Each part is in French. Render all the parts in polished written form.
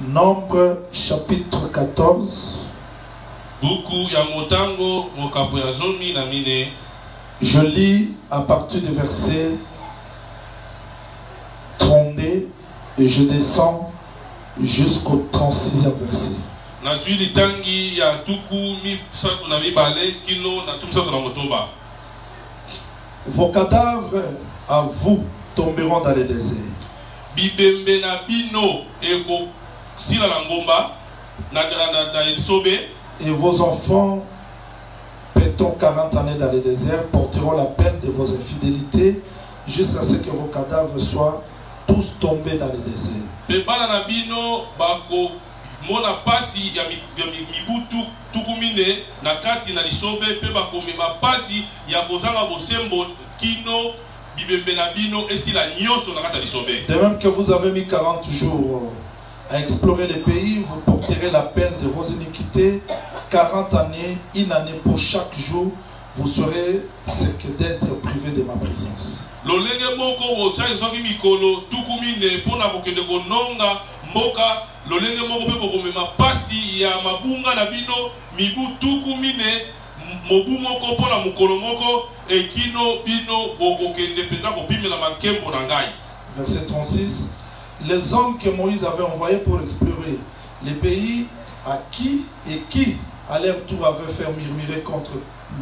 Nombre chapitre 14. Je lis à partir du verset 32 et je descends jusqu'au 36e verset. Vos cadavres à vous tomberont dans les déserts. Et vos enfants, pétant 40 années dans les déserts, porteront la peine de vos infidélités jusqu'à ce que vos cadavres soient tous tombés dans les déserts. Mona pasi ya mibutu tukumine na kati na lisobe pe bakomema pasi ya kozanga bosembo kino bibembe na bino esila nyoso na kati lisobe. De même que vous avez mis 40 jours à explorer les pays, vous porterez la peine de vos iniquités. 40 années, une année pour chaque jour, vous serez ce que d'être privé de ma présence. Lolenge moko bochai soki mikolo tukumine pona kokende kononga mboka lolenge moko pe bokomema pasi ya mabunga na bino mibu tukumine mobu moko pona mukolo moko ekino bino bokokende peta kopimela makembo na ngai. Verset 36. Les hommes que Moïse avait envoyés pour explorer les pays à qui à leur tour avait fait murmurer contre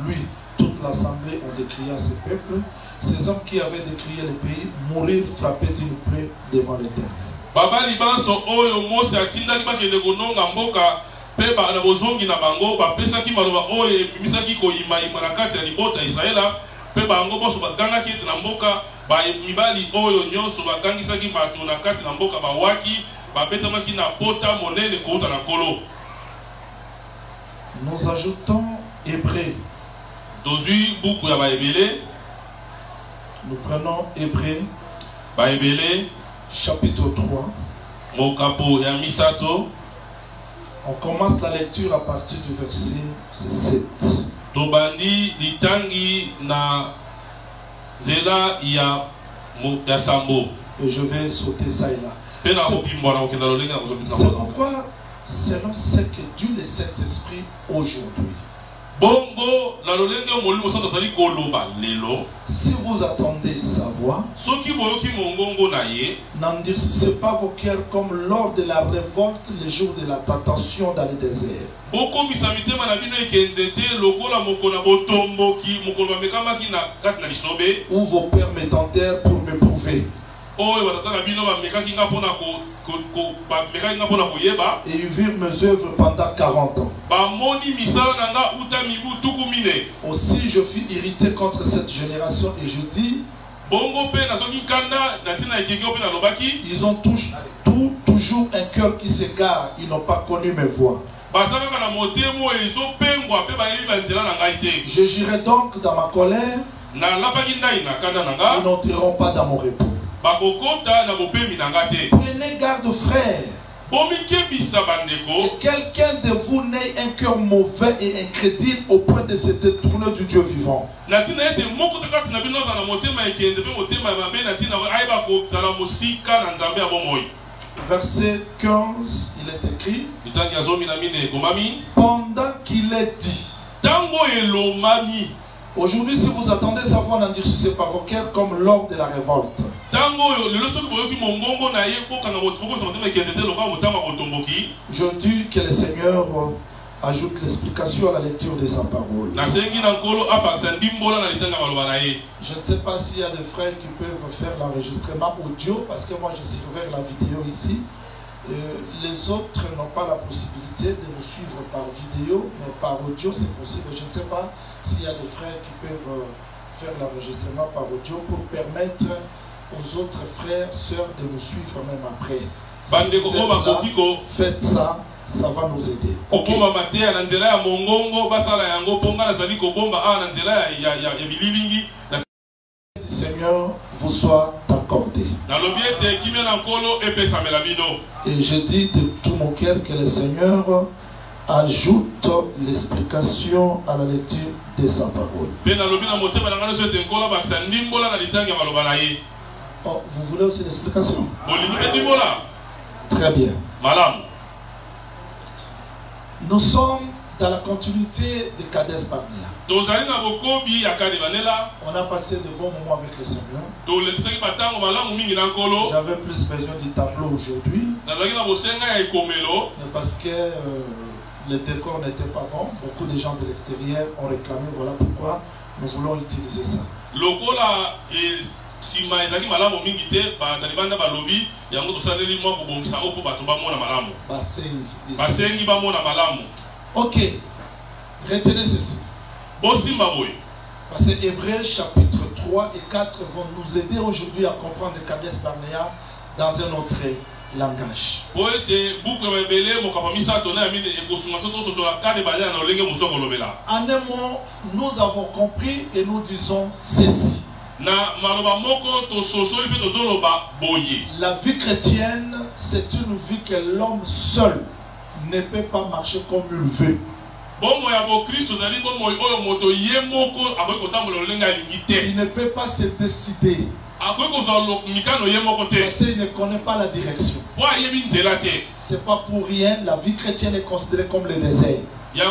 lui, toute l'assemblée ont décrié à ce peuple. Ces hommes qui avaient décrié le pays mourir frappés d'une plaie devant l'Éternel. Baba libanso oyo Mose atindaki bakende kononga mboka pe ba na bozongi na bango bapesaki maloba oyo ebimisaki koyima na kati ya libota ya Israela pe bango boso bagangaki ete na mboka ba mibali oyo nyonso bagangisaki bato na kati na mboka bawaki babetamaki na pota monene kouta na kolo. Nous ajoutons Hébreux. Dozui buku ya baebele. Nous prenons Hébreux. Baebele. Chapitre 3. Mokapo ya misato. On commence la lecture à partir du verset 7. Tobandi litangi na zela ya sambo. Et je vais sauter ça et là. C'est pourquoi, selon ce que Dieu le Saint-Esprit aujourd'hui. Bongo la lolenge molimo santo sali koloba lelo. Si vous attendez sa voix, soki boyoki mongongo na ye, n'endurcissez pas vos cœurs comme lors de la révolte les jours de la tentation dans le désert. Boko misamitema na bino ekenzete lokola mokona botomboki mokolo bamekamaki na kati na lisobe. Où vos pères me tentèrent pour m'éprouver. Oyo batata na bino bamekaki nga pona bamekaki nga pona koyeba. Et ils virent mes œuvres pendant 40 ans. Bamoni misala na nga uta mibu tukumine. Aussi je fus irrité contre cette génération et je dis, bongo pe nazoki kanda na tina ekeki pe na lobaki. Ils ont toujours un cœur qui s'égare, ils n'ont pas connu mes voies. Je j'irai donc dans ma colère. Ils n'entreront pas dans mon repos. Prenez garde, frères. Que quelqu'un de vous n'ait un cœur mauvais et incrédule au point de se détourner du Dieu vivant. Verset 15, il est écrit, pendant qu'il est dit. Aujourd'hui, si vous attendez sa voix, n'endurcissez pas vos cœurs comme lors de la révolte. Je dis que le Seigneur ajoute l'explication à la lecture de sa parole. Je ne sais pas s'il y a des frères qui peuvent faire l'enregistrement audio, parce que moi je surveille la vidéo ici. Les autres n'ont pas la possibilité de nous suivre par vidéo, mais par audio c'est possible. Je ne sais pas s'il y a des frères qui peuvent faire l'enregistrement par audio pour permettre aux autres frères, sœurs de nous suivre même après. Si vous êtes là, faites ça, ça va nous aider. Okay. Du Seigneur vous soit accordé. Et je dis de tout mon cœur que le Seigneur ajoute l'explication à la lecture de sa parole. Oh, vous voulez aussi l'explication? Très bien. Malamu. Nous sommes dans la continuité de Kadesh Barnea. On a passé de bons moments avec le Seigneur. J'avais plus besoin du tableau aujourd'hui. Parce que le décor n'était pas bon. Beaucoup de gens de l'extérieur ont réclamé. Voilà pourquoi nous voulons utiliser ça. Ok, retenez ceci. Parce que Hébreux chapitre 3 et 4 vont nous aider aujourd'hui à comprendre Kadesh Barnea dans un autre langage. En un mot, nous avons compris et nous disons ceci. La vie chrétienne, c'est une vie que l'homme seul ne peut pas marcher comme il veut. Il ne peut pas se décider. Parce qu'il ne connaît pas la direction. C'est pas pour rien, la vie chrétienne est considérée comme le désert. On ne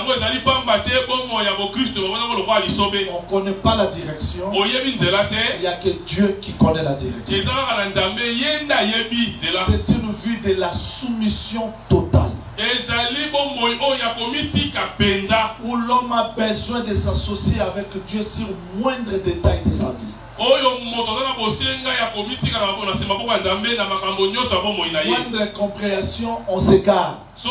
connaît pas la direction. Il n'y a que Dieu qui connaît la direction. C'est une vie de la soumission totale. Où l'homme a besoin de s'associer avec Dieu sur le moindre détail de sa vie. Moindre compréhension, on s'égare. C'est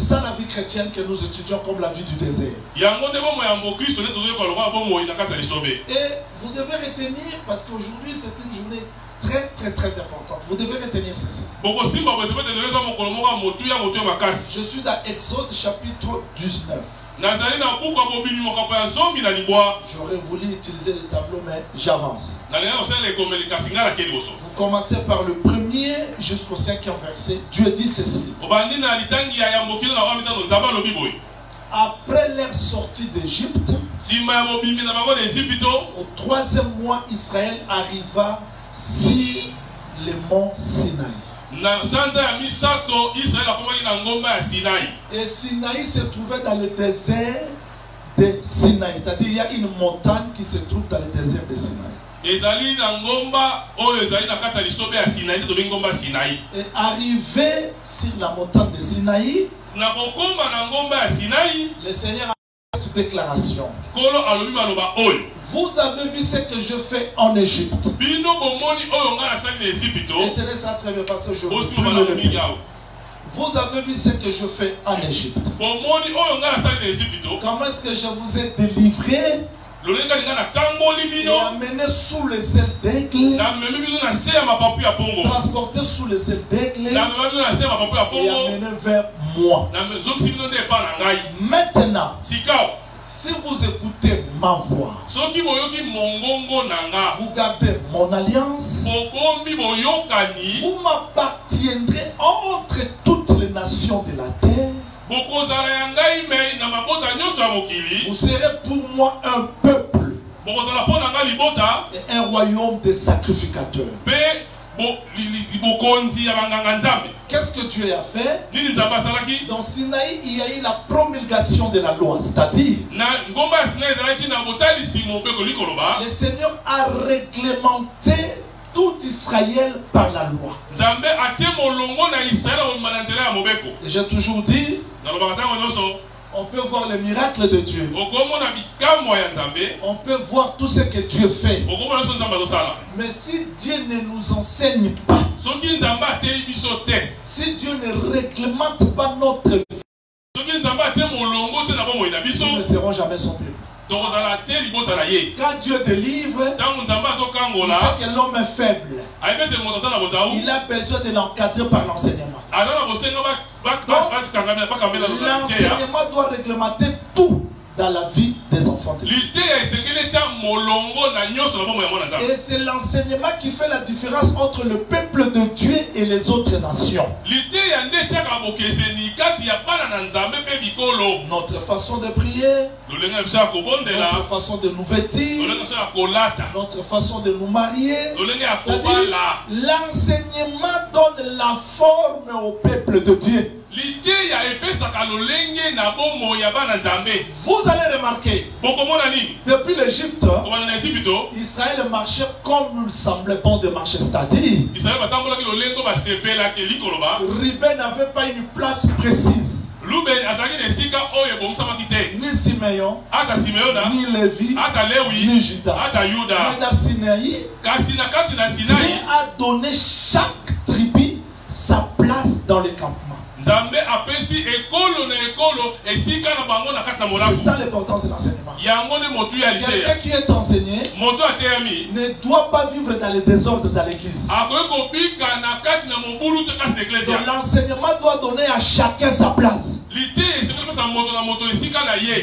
ça la vie chrétienne que nous étudions comme la vie du désert. Et vous devez retenir, parce qu'aujourd'hui c'est une journée très importante. Vous devez retenir ceci. Je suis dans Exode chapitre 19. J'aurais voulu utiliser les tableaux, mais j'avance. Vous commencez par le premier jusqu'au 5e verset. Dieu dit ceci. Après leur sortie d'Égypte, au 3e mois, Israël arriva sur le mont Sinaï. Et Sinaï se trouvait dans le désert de Sinaï. C'est-à-dire il y a une montagne qui se trouve dans le désert de Sinaï. Et arrivé sur la montagne de Sinaï, le Seigneur a fait une déclaration. Vous avez vu ce que je fais en Égypte. Retenez ça très bien parce que je vous prie de le répéter. Vous avez vu ce que je fais en Égypte. Comment est-ce que je vous ai délivré et amené sous les ailes d'aigle, transporté sous les ailes d'aigle et amené vers moi. Maintenant, si vous écoutez ma voix, vous gardez mon alliance, vous m'appartiendrez entre toutes les nations de la terre. Vous serez pour moi un peuple et un royaume de sacrificateurs. Qu'est-ce que Dieu a fait? Dans Sinaï, il y a eu la promulgation de la loi, c'est-à-dire le Seigneur a réglementé tout Israël par la loi. Et j'ai toujours dit, on peut voir les miracles de Dieu. On peut voir tout ce que Dieu fait. Mais si Dieu ne nous enseigne pas, si Dieu ne réglemente pas notre vie, nous ne serons jamais son peuple. Quand Dieu délivre, il sait que l'homme est faible. Il a besoin de l'encadrer par l'enseignement. L'enseignement doit réglementer tout dans la vie des enfants de Dieu. Et c'est l'enseignement qui fait la différence entre le peuple de Dieu et les autres nations. Notre façon de prier, notre façon de nous vêtir, notre façon de nous marier. C'est-à-dire, l'enseignement donne la forme au peuple de Dieu. Vous allez remarquer, depuis l'Égypte, Israël marchait comme il semblait bon de marcher. C'est-à-dire, Ruben n'avait pas une place précise. Ni Simeon, ni Lévi, ni Juda. Mais dans Sinaï, Dieu a donné chaque tribu sa place dans le campement. C'est ça l'importance de l'enseignement. Quelqu'un qui est enseigné ne doit pas vivre dans le désordre dans l'église. L'enseignement doit donner à chacun sa place.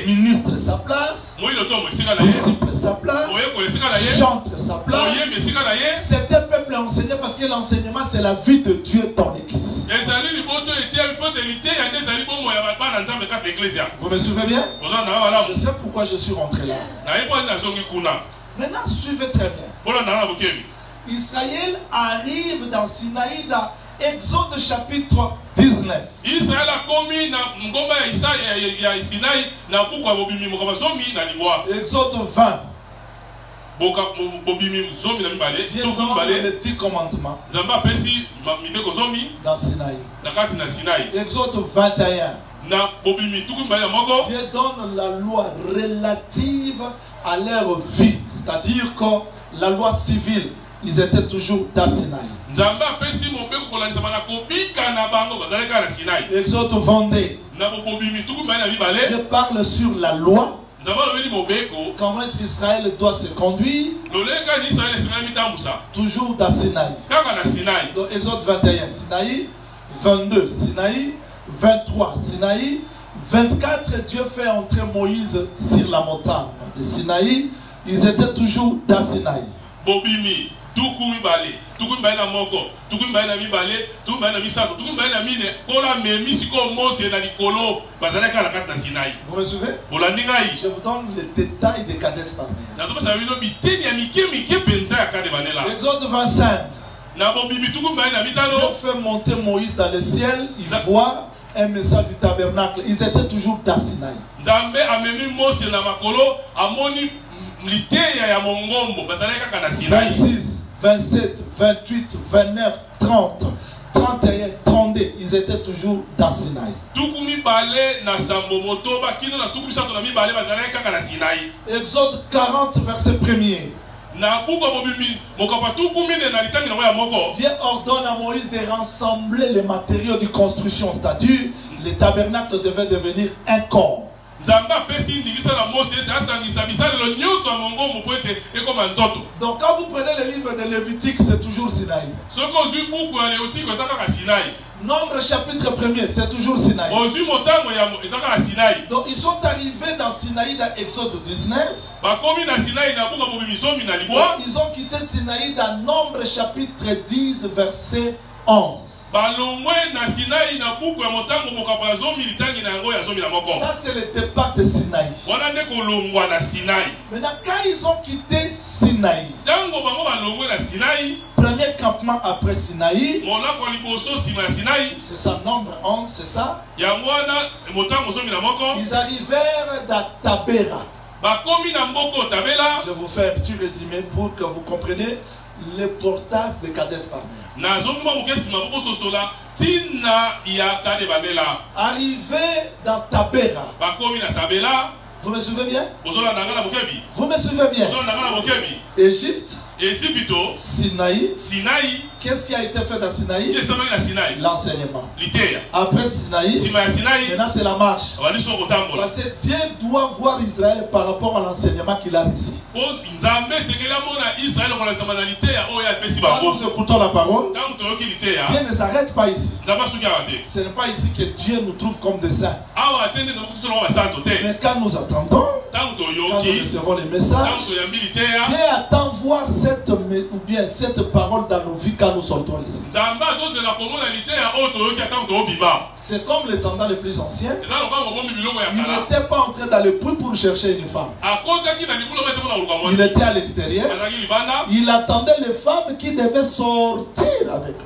Ministre sa place, disciple sa place, chantre sa place. C'est un peuple enseigné parce que l'enseignement c'est la vie de Dieu dans l'église. Vous me suivez bien? Je sais pourquoi je suis rentré là. Maintenant suivez très bien. Israël arrive dans Sinaï, dans Exode chapitre 19. Israël a commis na ngomba ya Sinaï na buku ya bobimi mokaba zomi na libwa. Exode 20. Boka bobimi zomi na mibale. Dieu donne les 10 commandements. Zamba pesi mibeko zomi dans Sinaï. Na kati na Sinaï. Exode 21. Na bobimi tuku mibale moko. Dieu donne la loi relative à leur vie, c'est-à-dire que la loi civile, ils étaient toujours dans Sinaï. Exode 22. Je parle sur la loi. Comment est-ce qu'Israël doit se conduire? Toujours dans Sinaï. Donc Exode 21, Sinaï. 22, Sinaï. 23, Sinaï. 24, Dieu fait entrer Moïse sur la montagne de Sinaï. Ils étaient toujours dans Sinaï. Bobimi. Tukumi bale, tukumi bale na moko, tukumi bale na mibale, tukumi bale na misato, tukumi bale na mine, kola memi siko Mose na likolo, bazalaka na kati na Sinaï. Vous me suivez? Je vous donne les détails de Kadesh Barnea. Na zoba sabino biteni ya mike penza ya Kadesh Barnea. Exode 25. Na bobimi tukumi bale na mitalo. Dieu fait monter Moïse dans le ciel, il voit un message du tabernacle. Ils étaient toujours dans Sinaï. Nzambe amemi Mose na makolo, amoni liteya ya mongombo, bazalaka kana Sinaï. 26. 27, 28, 29, 30, 31, 32, ils étaient toujours dans Sinaï. Exode 40, verset 1er. Dieu ordonne à Moïse de rassembler les matériaux de construction, c'est-à-dire le tabernacle devait devenir un corps. Donc quand vous prenez le livre de Lévitique, c'est toujours Sinaï. Nombre chapitre 1er, c'est toujours Sinaï. Donc ils sont arrivés dans Sinaï dans Exode 19. Ils ont quitté Sinaï dans Nombre chapitre 10 verset 11. Ça c'est le départ de Sinaï. Maintenant quand ils ont quitté Sinaï, premier campement après Sinaï, c'est ça, Nombre 11, c'est ça. Ils arrivèrent dans Tabera. Je vous fais un petit résumé pour que vous compreniez l'importance de Kadesh Barnea. Arrivé dans Tabera. Vous me suivez bien? Vous me suivez bien? Égypte, Sinaï. Qu'est-ce qui a été fait dans Sinaï? L'enseignement. Après Sinaï, maintenant c'est la marche. Parce que Dieu doit voir Israël par rapport à l'enseignement qu'il a reçu. Quand nous écoutons la parole, Dieu ne s'arrête pas ici. Ce n'est pas ici que Dieu nous trouve comme des saints. Mais quand nous attendons, quand nous recevons les messages, Dieu attend voir cette parole dans nos vies quand nous sortons ici. C'est comme les tendants les plus anciens. Il n'était pas entré dans le puits pour chercher une femme. Il était à l'extérieur. Il attendait les femmes qui devaient sortir avec lui.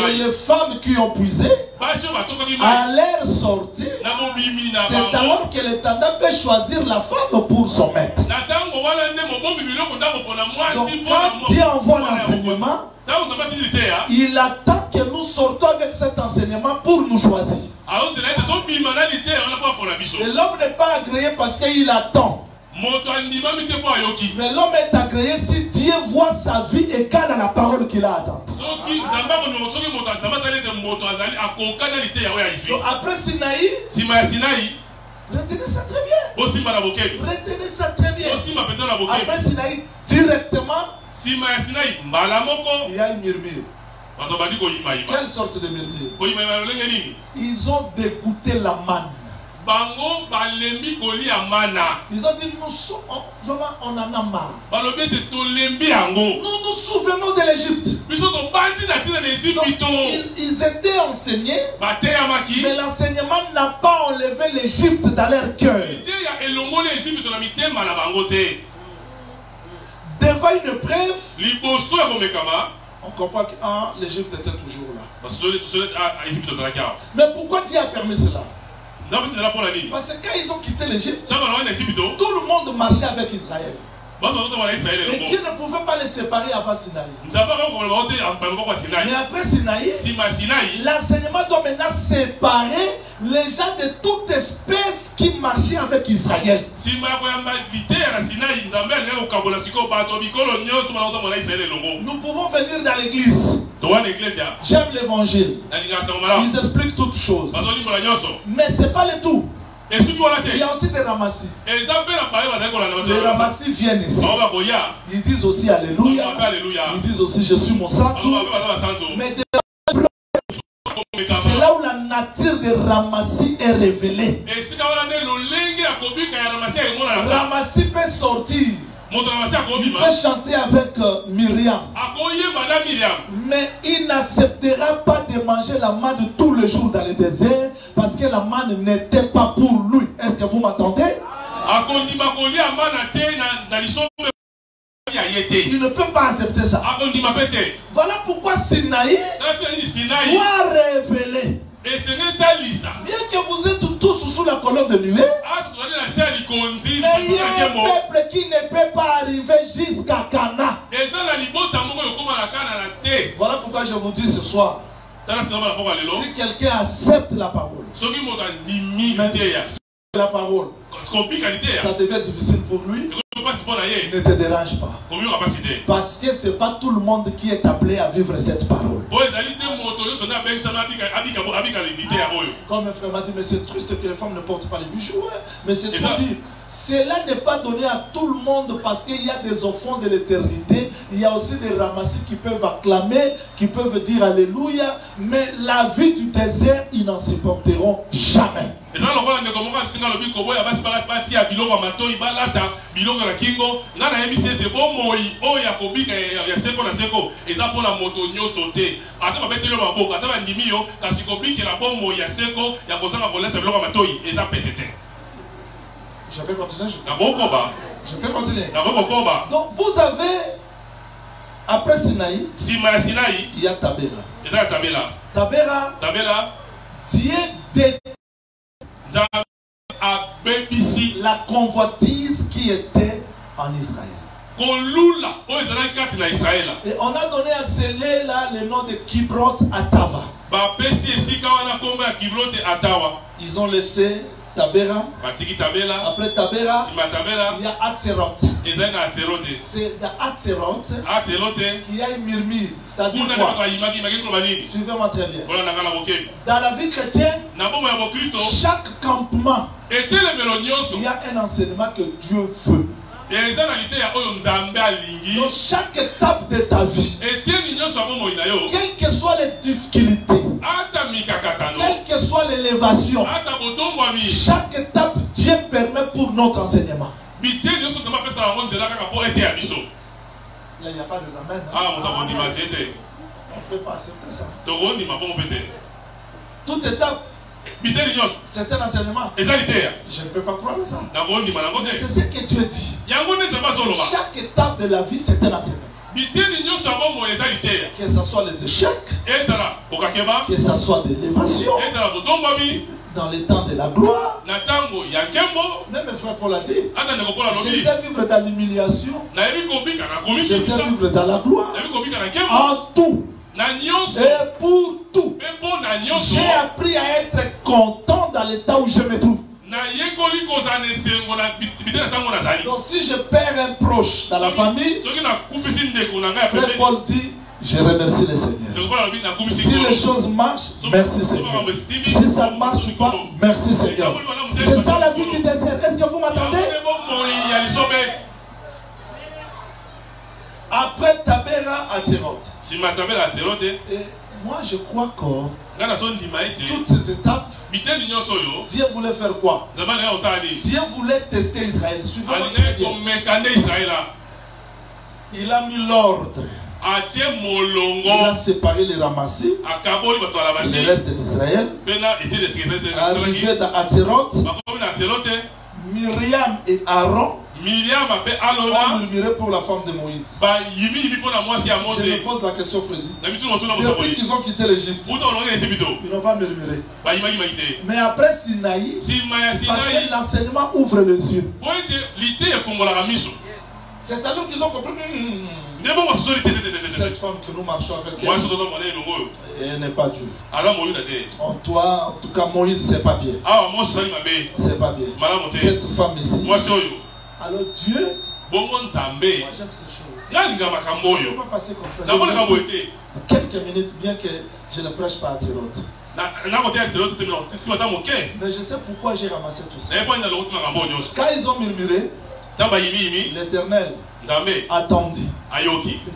Et les femmes qui ont puisé allèrent sortir. C'est alors que le tendant peut choisir la femme pour son maître. Donc quand Dieu envoie l'enseignement, il attend que nous sortons avec cet enseignement pour nous choisir. Et l'homme n'est pas agréé parce qu'il attend. Mais l'homme est agréé si Dieu voit sa vie égale à la parole qu'il a attendue. Donc après Sinaï, retenez ça très bien. Retenez ça très bien. Après Sinaï, directement, il y a une murmure. Quelle sorte de murmure? Ils ont dégoûté la manne. Ils ont dit, vraiment, on en a marre. Nous nous souvenons de l'Égypte. Ils étaient enseignés, mais l'enseignement n'a pas enlevé l'Égypte dans leur cœur. Devant une preuve, on comprend que l'Égypte était toujours là. Mais pourquoi Dieu a permis cela? Parce que quand ils ont quitté l'Égypte, tout le monde marchait avec Israël. Et Dieu ne pouvait pas les séparer avant Sinaï. Mais après Sinaï, l'enseignement doit maintenant séparer les gens de toute espèce qui marchaient avec Israël. Nous pouvons venir dans l'église. J'aime l'évangile. Ils expliquent toutes choses. Mais ce n'est pas le tout. Il y a aussi des ramassis. Les ramassis viennent ici. Ils disent aussi Alléluia. Ils disent aussi je suis mon santo. Mais c'est là où la nature des ramassis est révélée. Ramassis peut sortir. Il peut chanter avec Myriam. Mais il n'acceptera pas de manger la manne tous les jours dans le désert parce que la manne n'était pas pour lui. Est-ce que vous m'entendez? Il ne peut pas accepter ça. Voilà pourquoi Sinaï doit révéler. Bien que vous êtes tous sous la colonne de nuée, mais il y a un peuple qui ne peut pas arriver jusqu'à Cana. Voilà pourquoi je vous dis ce soir, si quelqu'un accepte la parole, la parole, ça devient difficile pour lui, ne te dérange pas. Parce que ce n'est pas tout le monde qui est appelé à vivre cette parole. Comme un frère m'a dit, mais c'est triste que les femmes ne portent pas les bijoux. Mais c'est trop dire. Cela n'est pas donné à tout le monde parce qu'il y a des enfants de l'éternité. Il y a aussi des ramassis qui peuvent acclamer, qui peuvent dire Alléluia. Mais la vie du désert, ils n'en supporteront jamais. Je peux continuer? Je peux continuer. Donc vous avez, après Sinaï, il y a Tabera. Tabera, Dieu détruit la convoitise qui était en Israël. Et on a donné à celle-là le nom de Kibroth Atava. Ils ont laissé Tabera. Après Tabera, il y a Atzeroth. C'est dans Atzeroth qu'il y a une murmure. C'est-à-dire quoi? Suivez-moi très bien. Dans la vie chrétienne, chaque campement, il y a un enseignement que Dieu veut. Dans chaque étape de ta vie, quelles que soient les difficultés, quelle que soit l'élévation, chaque étape Dieu permet pour notre enseignement. bité nous sommes tellement personnes en là quand été à biso. Là il n'y a pas des amens. Ah mon temps on dit ma c'était. On ne peut pas accepter ça. Donc on dit ma bon pété. Toute étape. C'est un enseignement. Je ne peux pas croire à ça. C'est ce que Dieu dit. Chaque étape de la vie, c'est un enseignement. Que ce soit les échecs, que ce soit des élévations, dans les temps de la gloire. Même mes frères Paul a dit, je sais vivre dans l'humiliation, je sais vivre dans la gloire, en tout. Et pour tout, j'ai appris à être content dans l'état où je me trouve. Donc si je perds un proche dans la famille, frère Paul dit, je remercie le Seigneur. Si les choses marchent, merci Seigneur. Si ça ne marche pas, merci Seigneur. C'est ça la vie du désert. Est-ce que vous m'attendez? Après Tabera à Tirot. Et moi je crois que toutes ces étapes, Dieu voulait faire quoi? Dieu voulait tester Israël. Suivez-moi très bien. Il a mis l'ordre. Il a séparé les ramassés. Le reste d'Israël. Arrivé à Tirot, Myriam et Aaron ont murmuré pour la femme de Moïse. Je me pose la question, Freddy. Depuis qu'ils ont quitté l'Égypte, ils n'ont pas murmuré. Mais après Sinaï, parce que l'enseignement ouvre les yeux. C'est alors qu'ils ont compris. Cette femme que nous marchons avec elle, elle n'est pas Dieu. En toi, en tout cas, Moïse, c'est pas bien. C'est pas bien. Cette femme ici. Alors Dieu, moi j'aime ces choses. Je ne peux pas passer comme ça. Quelques minutes, bien que je ne prêche pas à Tirot. Mais je sais pourquoi j'ai ramassé tout ça. Quand ils ont murmuré, l'Éternel attendit.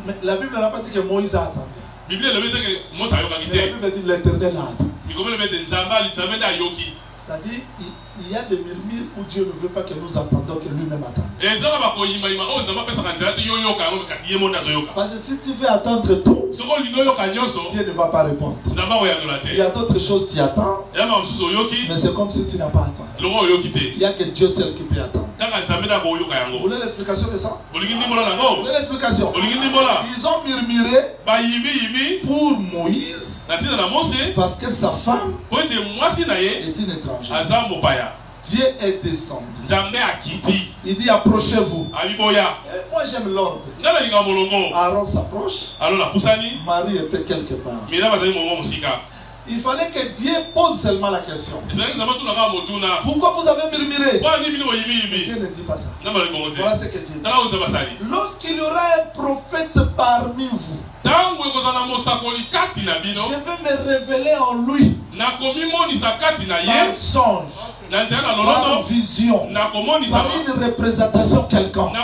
Mais la Bible n'a pas dit que Moïse a attendu. Mais la Bible dit l'Éternel a attendu. C'est-à-dire, il y a des murmures où Dieu ne veut pas que nous attendions, que lui-même attende. Parce que si tu veux attendre tout, Dieu ne va pas répondre. Il y a d'autres choses qui attendent, mais c'est comme si tu n'as pas attendu. Il n'y a que Dieu seul qui peut attendre. Vous voulez l'explication de ça? Vous voulez l'explication? Ils ont murmuré pour Moïse parce que sa femme est une étrangère. Dieu est descendu. Il dit approchez-vous. Moi j'aime l'ordre. Aaron s'approche. Marie était quelque part. Il fallait que Dieu pose seulement la question. Pourquoi vous avez murmuré? Dieu ne dit pas ça. Voilà ce que Dieu dit. Lorsqu'il y aura un prophète parmi vous, je vais me révéler en lui par songe, par vision, par une représentation quelconque. Mais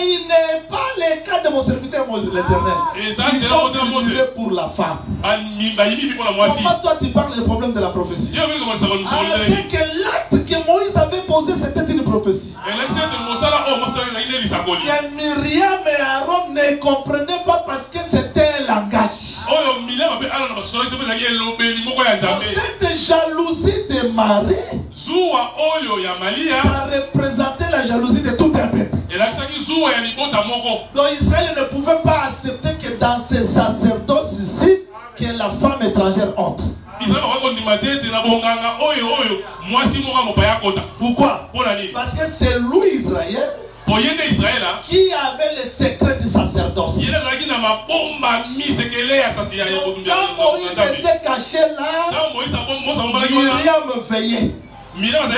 il n'est pas le cas de mon serviteur l'Éternel. Ils ont murmuré pour la femme. Comment toi tu parles du problème de la prophétie? C'est que l'acte que Moïse avait posé, c'était une prophétie. Que Myriam et Aaron ne comprenaient pas parce que c'était un langage. Cette jalousie de Marie, ça représentait la jalousie de tout un peuple. Donc Israël ne pouvait pas accepter que dans ces sacerdoces ici, que la femme étrangère entre. Pourquoi? Parce que c'est lui, Israël, qui avait le secret du sacerdoce. Quand Moïse était caché là, Myriam veillait. Myriam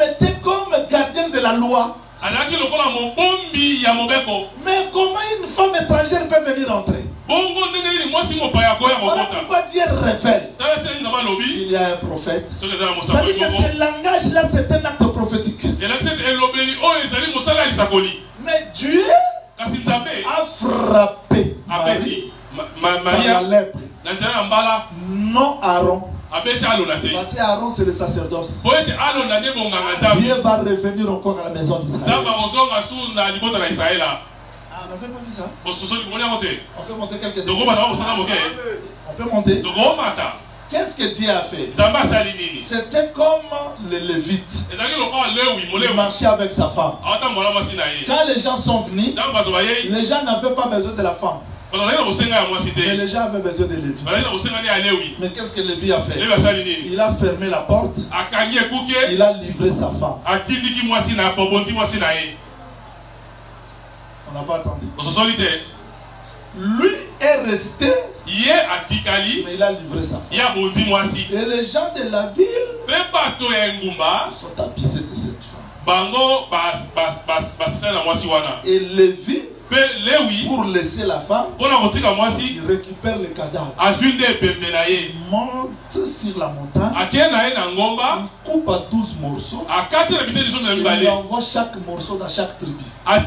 était comme gardien de la loi. Mais comment une femme étrangère peut venir entrer? Voilà pourquoi Dieu révèle. S'il y a un prophète, c'est-à-dire que ce langage-là, c'est un acte prophétique. Mais Dieu a frappé Marie par la lèpre. Non Aaron. Parce que Aaron c'est le sacerdoce. Dieu va revenir encore à la maison d'Israël. Ah, on n'avait pas vu ça. On peut monter quelques détails. On peut monter. Qu'est-ce que Dieu a fait? C'était comme les Lévites. Il marchait avec sa femme. Quand les gens sont venus, les gens n'avaient pas besoin de la femme. Mais les gens avaient besoin de Lévi. Mais qu'est-ce que Lévi a fait? Il a fermé la porte. Il a livré sa femme. On n'a pas attendu. Lui est resté. Mais il a livré sa femme. Et les gens de la ville sont abusés de cette femme. Et Lévi, pour laisser la femme, il récupère le cadavre. Il monte sur la montagne. Il coupe à 12 morceaux. Il envoie chaque morceau dans chaque tribu. Et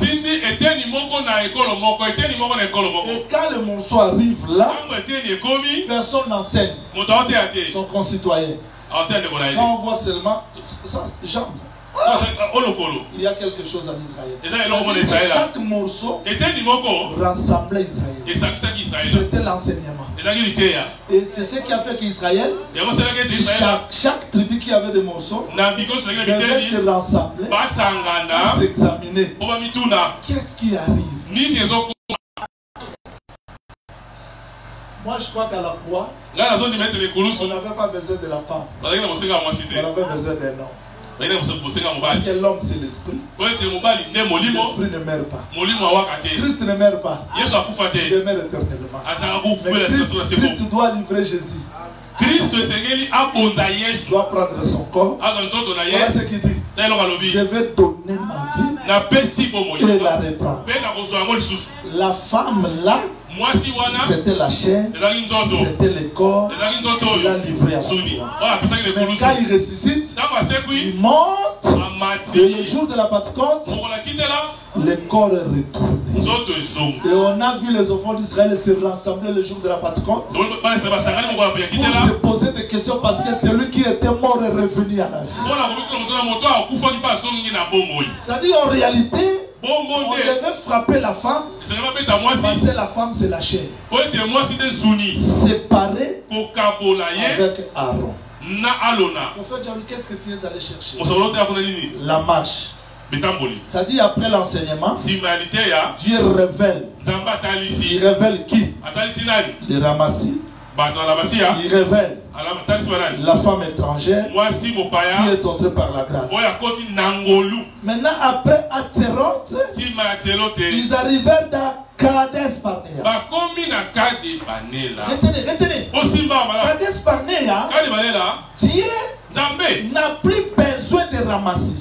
quand le morceau arrive là, personne n'enseigne son concitoyen. Quand on voit seulement ça, jambes. Il y a quelque chose en Israël. Chaque morceau rassemblait Israël. C'était l'enseignement. Et c'est ce qui a fait qu'Israël, chaque tribu qui avait des morceaux, devait se rassembler, s'examiner. Qu'est-ce qui arrive? Moi je crois qu'à la croix, on n'avait pas besoin de la femme. On avait besoin d'un homme. Parce que l'homme c'est l'esprit. L'esprit ne meurt pas. Christ ne meurt pas. Il demeure éternellement. Mais Christ doit livrer Jésus. Il doit prendre son corps. Voilà ce qu'il dit. Je vais donner ma vie et la reprendre. La femme là, c'était la chair, c'était le corps, il a livré à la croix. Mais quand il ressuscite, il monte, et le jour de la Pentecôte, le corps est retourné. Et on a vu les enfants d'Israël se rassembler le jour de la Pentecôte pour se poser des questions parce que celui qui était mort est revenu à la vie. C'est-à-dire en réalité, on devait frapper la femme parce que la femme c'est la chair. Séparée avec Aaron. Prophète Jean, qu'est-ce que tu es allé chercher? La marche. C'est-à-dire après l'enseignement, Dieu révèle. Il révèle qui? Les ramassis. Il révèle la femme étrangère qui est entrée par la grâce. Maintenant, après Atzeroth, ils arrivèrent dans Kades Barnea. Retenez. Kades Barnea, Dieu n'a plus besoin de ramasser.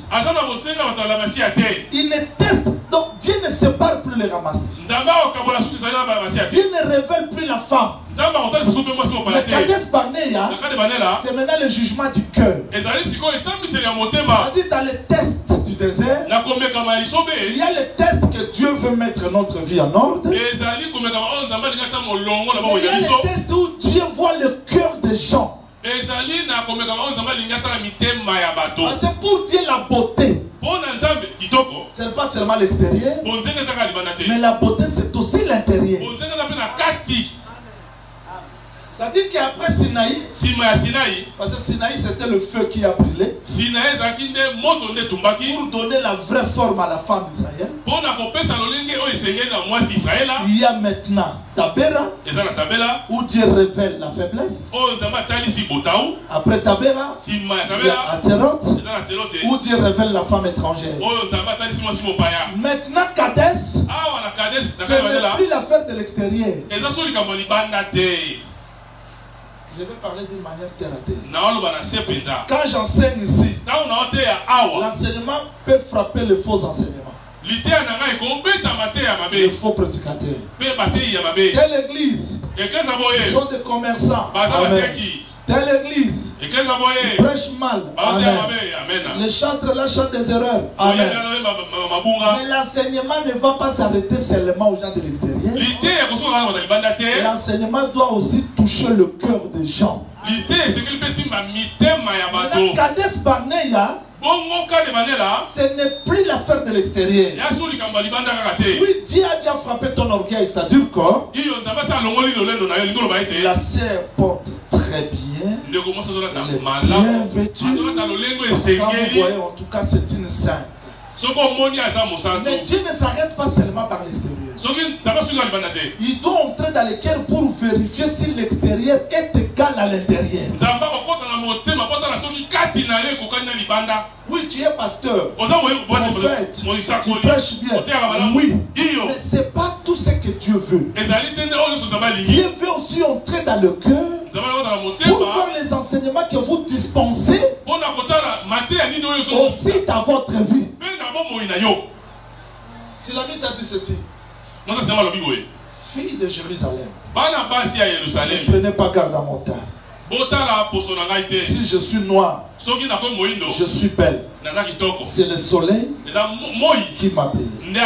Il ne teste, donc Dieu ne sépare plus les ramassis. Dieu ne révèle plus la femme. Mais Kades Barnea, c'est maintenant le jugement du cœur. C'est-à-dire dans les tests du désert, il y a les tests que Dieu veut mettre notre vie en ordre. Mais il y a les tests où Dieu voit le cœur des gens. C'est pour Dieu la beauté. Ce n'est pas seulement l'extérieur, mais la beauté c'est aussi l'intérieur. C'est-à-dire qu'après Sinaï, parce que Sinaï c'était le feu qui a brûlé, pour donner la vraie forme à la femme d'Israël, il y a maintenant Tabera, où Dieu révèle la faiblesse. Après Tabera, il y a Atzeroth, où Dieu révèle la femme étrangère. Maintenant Kades, ce n'est plus l'affaire de l'extérieur. Je vais parler d'une manière terre à terre. Quand j'enseigne ici, l'enseignement peut frapper les faux enseignements. Les faux prédicateurs. Telle église, ils sont des commerçants. Amen. Telle église, ils prêchent mal. Amen. Les chantres là chantent des erreurs. Amen. Mais l'enseignement ne va pas s'arrêter seulement aux gens de l'extérieur. l'enseignement doit aussi toucher le cœur des gens. Kades Barnea, ce n'est plus l'affaire de l'extérieur. Oui, Dieu a déjà frappé ton orgueil, c'est-à-dire que la sœur porte très bien, elle est bien vêtue. Quand vous voyez, en tout cas, c'est une sainte. Mais Dieu ne s'arrête pas seulement par l'extérieur. Il doit entrer dans le cœur pour vérifier si l'extérieur est égal à l'intérieur. Oui, tu es pasteur, prophète, tu prêches bien. Oui, mais ce n'est pas tout ce que Dieu veut. Dieu veut aussi entrer dans le cœur pour voir les enseignements que vous dispensez aussi dans votre vie. Silamite a dit ceci. Fille de Jérusalem, ne prenez pas garde à mon teint. Si je suis noir, je suis belle. C'est le soleil qui m'a payé. Mais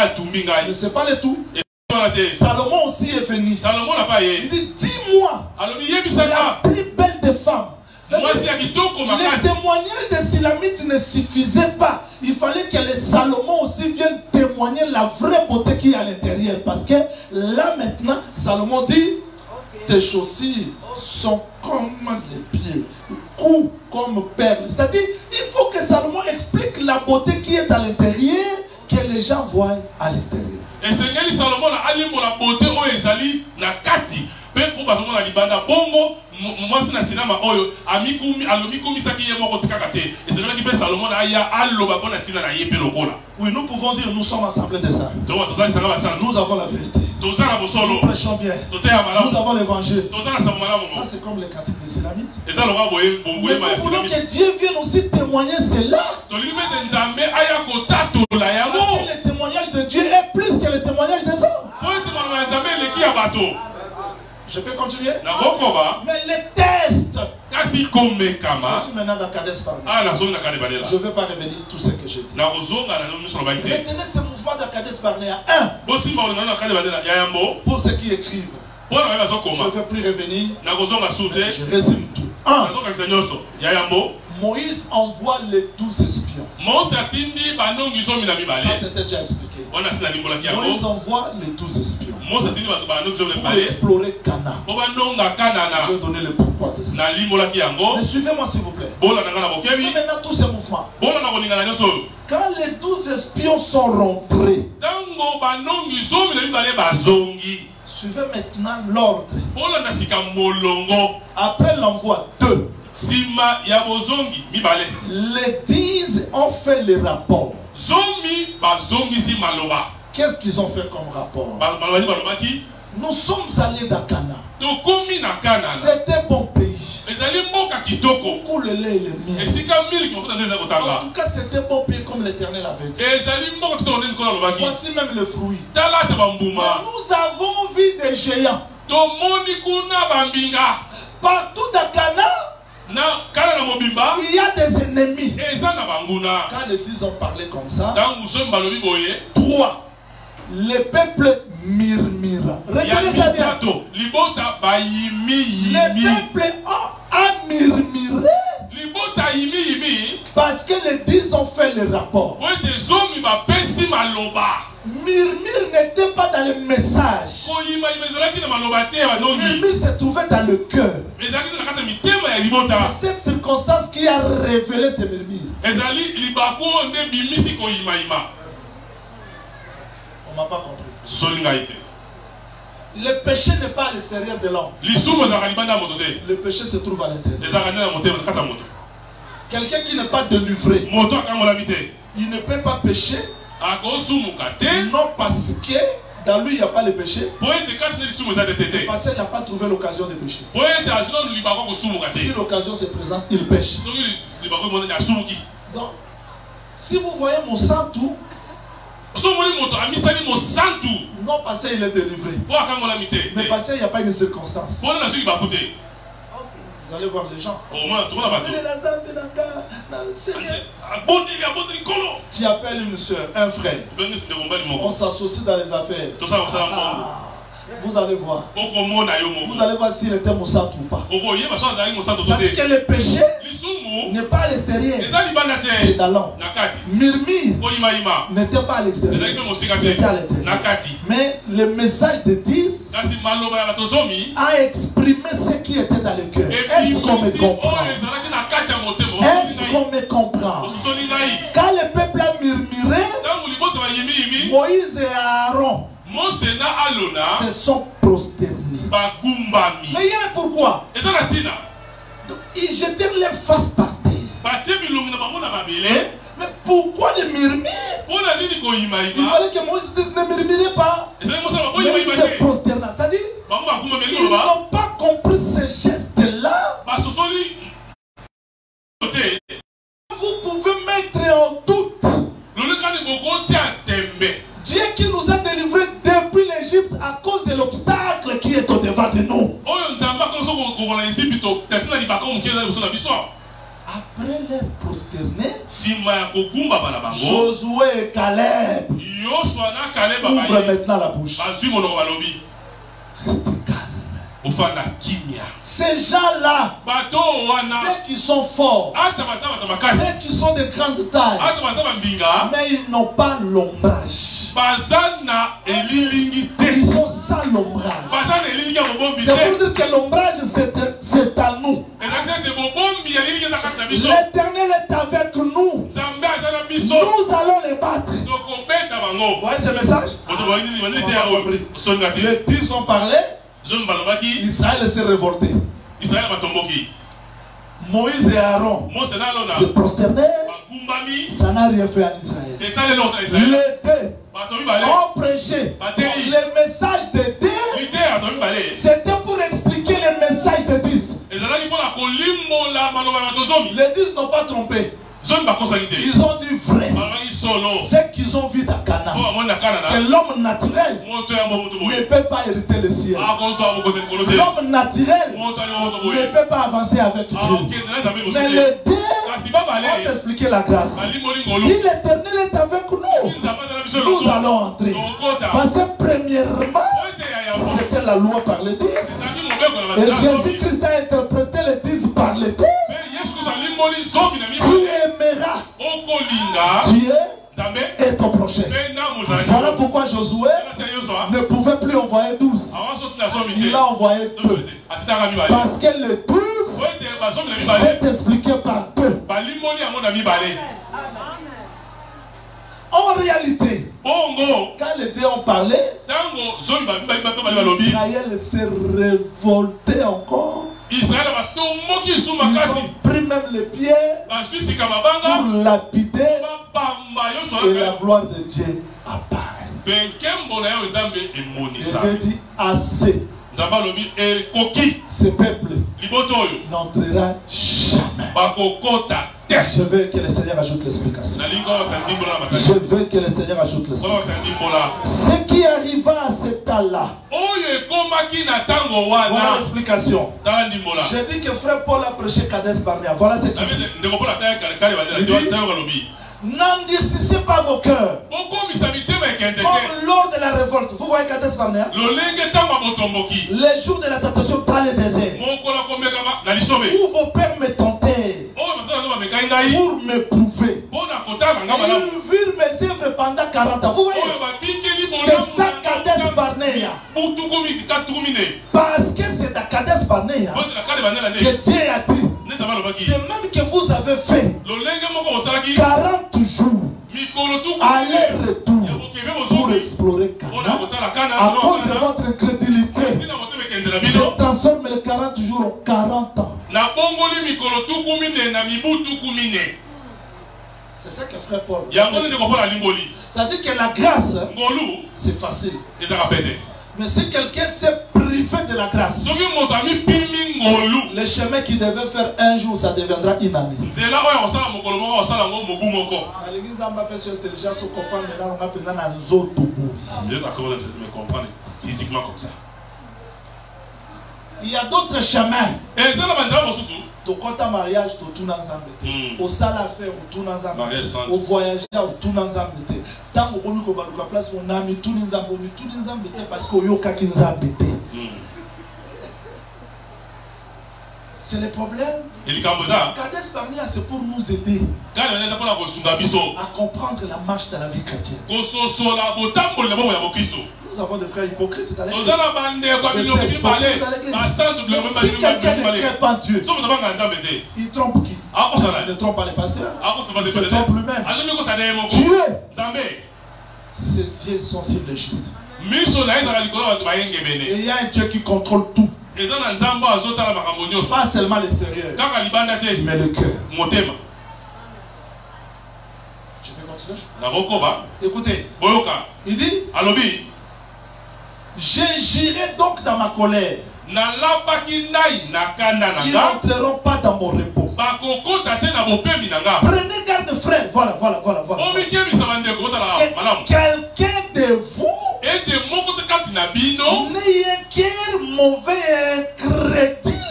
ce n'est pas le tout. Salomon aussi est venu. Il dit, dis-moi la plus belle des femmes. Les témoignages des Silamites ne suffisaient pas. Il fallait que les Salomon aussi viennent témoigner la vraie beauté qui est à l'intérieur. Parce que là maintenant, Salomon dit, tes chaussures sont comme les pieds, cou comme perles. C'est-à-dire, il faut que Salomon explique la beauté qui est à l'intérieur, que les gens voient à l'extérieur. Et c'est Salomon a allé pour la beauté où Ezali na kati. Même pour bateau na libanda bongo, moi c'est na cinéma oyo amikumi alomikumi saki yemo kotikakate. Et c'est là qui peut Salomon aya allo babona tina na yepé lokola. Oui, nous pouvons dire nous sommes assemblés de ça. Nous avons la vérité. Nous prêchons bien. Nous avons l'évangile. Ça c'est comme les cantiques des Silamites. Mais nous voulons que Dieu vienne aussi témoigner cela. Parce que le témoignage de Dieu est plus que le témoignage des hommes. Je peux continuer? Mais les tests. Je suis maintenant dans Kades Barnea. Je ne vais pas revenir tout ce que j'ai dit. Retenez ce mouvement de Kades Barnea. 1. Pour ceux qui écrivent. Je ne vais plus revenir. Je résume tout. 1. Moïse envoie les 12 espions. Ça c'était déjà expliqué. Moïse envoie les 12 espions pour explorer Cana. Je vais donner le pourquoi de ça. Mais suivez-moi s'il vous plaît. Suivez maintenant tous ces mouvements. Quand les 12 espions sont rentrés, suivez maintenant l'ordre. Après l'envoi 2, les 10 ont fait le rapport. Qu'est-ce qu'ils ont fait comme rapport? Nous sommes allés dans Cana. C'est un bon pays. Beaucoup le lait et le miel. En tout cas, c'est un bon pays comme l'Éternel avait dit. Voici même le fruit. Nous avons vu des géants. Partout dans Cana, il y a des ennemis. Quand les 10 ont parlé comme ça, 3. Le peuple murmura. Regardez ça bien. Le peuple a murmuré. Parce que les 10 ont fait le rapport. Murmure n'était pas dans le message. Murmure se trouvait dans le cœur. C'est cette circonstance qui a révélé ce murmure. On ne m'a pas compris. Le péché n'est pas à l'extérieur de l'homme. Le péché se trouve à l'intérieur. Quelqu'un qui n'est pas délivré, il ne peut pas pécher. Non, parce que dans lui il n'y a pas le péché. Parce qu'il n'a pas trouvé l'occasion de pécher. Si l'occasion se présente, il pêche. Donc, si vous voyez mon sang tout, non parce qu'il est délivré, mais parce qu'il n'y a pas une circonstance. Vous allez voir les gens. Tu appelles une soeur, un frère. On s'associe dans les affaires. Vous vous allez voir. Vous allez voir s'il était Moussatou ou pas. C'est-à-dire que le péché n'est pas à l'extérieur, c'est dans l'homme. Murmure n'était pas à l'extérieur, c'était à l'intérieur. Mais le message de 10 a exprimé ce qui était dans le cœur. Est-ce qu'on me comprend? Est-ce qu'on me comprend? Quand le peuple a murmuré, Moïse et Aaron se sont prosternés. Mais il y a pourquoi? Ils jetèrent les faces par terre. Mais pourquoi les murmures? Il fallait que Moïse dise ne murmurez pas. Mais ils se prosternent. C'est-à-dire, ils n'ont pas compris ce geste-là. Vous pouvez mettre en doute Dieu qui nous a délivrés depuis l'Égypte à cause de l'obstacle qui est au-devant de nous. Après les prosternés, Josué et Caleb ouvrent maintenant la bouche. Restez calme. Ces gens-là, ceux qui sont forts, ceux qui sont de grande taille, mais ils n'ont pas l'ombrage. Ils sont sans l'ombrage. C'est pour dire que l'ombrage c'est à nous. L'Éternel est avec nous. Nous allons les battre. Vous voyez ce message? Les 10 ont parlé. Israël s'est révolté. Moïse et Aaron se prosternaient. Ça n'a rien fait en Israël. Les deux ont prêché. Le message de Dieu, c'était pour expliquer le message de 10. Les 10 n'ont pas trompé. Ils ont dit vrai. C'est qu'ils ont vu dans Canaan. Que l'homme naturel ne peut pas hériter le ciel. L'homme naturel ne peut pas avancer avec Dieu. Mais les deux ont expliqué la grâce. Si l'Éternel est avec nous, nous allons entrer. Parce que premièrement, c'était la loi par les 10. Et Jésus-Christ a interprété les 10 par les 10. Tu aimeras Dieu et ton prochain. Voilà pourquoi Josué ne pouvait plus envoyer 12. Il a envoyé 2. Parce que le 12 c'est expliqué par 2. En réalité, quand les deux ont parlé, Israël s'est révolté encore. Ils ont pris même les pierres pour lapider et la gloire de Dieu apparaît. Et Dieu dit assez. Ce peuple n'entrera jamais. Je veux que le Seigneur ajoute l'explication. Je veux que le Seigneur ajoute l'explication. Ce qui arriva à cet temps-là. Voilà l'explication. J'ai dit que frère Paul a prêché Kadesh Barnea. Voilà ce qu'il dit. N'endurcissez pas vos cœurs. Comme lors de la révolte. Vous voyez Kadesh Barnea? Les jours de la tentation dans le désert. Où vos pères me tentaient pour me prouver. Ils virent mes œuvres pendant 40 ans. Vous voyez? C'est ça Kadesh Barnea. Parce que c'est à Kadesh Barnea que Dieu a dit de même que vous avez fait 40 jours aller-retour pour explorer Canaan à cause de votre incrédulité, je transforme les 40 jours en 40 ans. C'est ça que frère Paul. C'est-à-dire que la grâce, c'est facile. Mais si quelqu'un s'est privé de la grâce, le chemin qu'il devait faire un jour, ça deviendra une année. L'église m'a fait sur intelligence, on comprend maintenant, on a pendant dans autres. Vous êtes d'accord de me comprendre physiquement comme ça. Il y a d'autres chemins. Et ça, la banzara mosusu. Au compte mariage, tout dans un au salle affaire, tout dans un au voyage, tout dans un tant qu'on nous combat la place, on a mis tout dans un parce qu'on y a qui nous a bêté. C'est le problème. Kades Barnea, c'est pour nous aider à comprendre la marche de la vie chrétienne. Nous avons des frères hypocrites dans l'église. Si quelqu'un ne crée pas Dieu, il trompe qui? Il ne trompe pas les pasteurs. Il se trompe lui-même. Dieu, ses yeux sont sur le juste. Et il y a un Dieu qui contrôle tout. Pas seulement l'extérieur, mais le cœur. Je peux continuer? Écoutez, il dit, j'agirai donc dans ma colère. Ils n'entreront pas dans mon repos. Prenez garde, frère. Voilà. Quelqu'un de vous n'ayez qu'un mauvais crédit.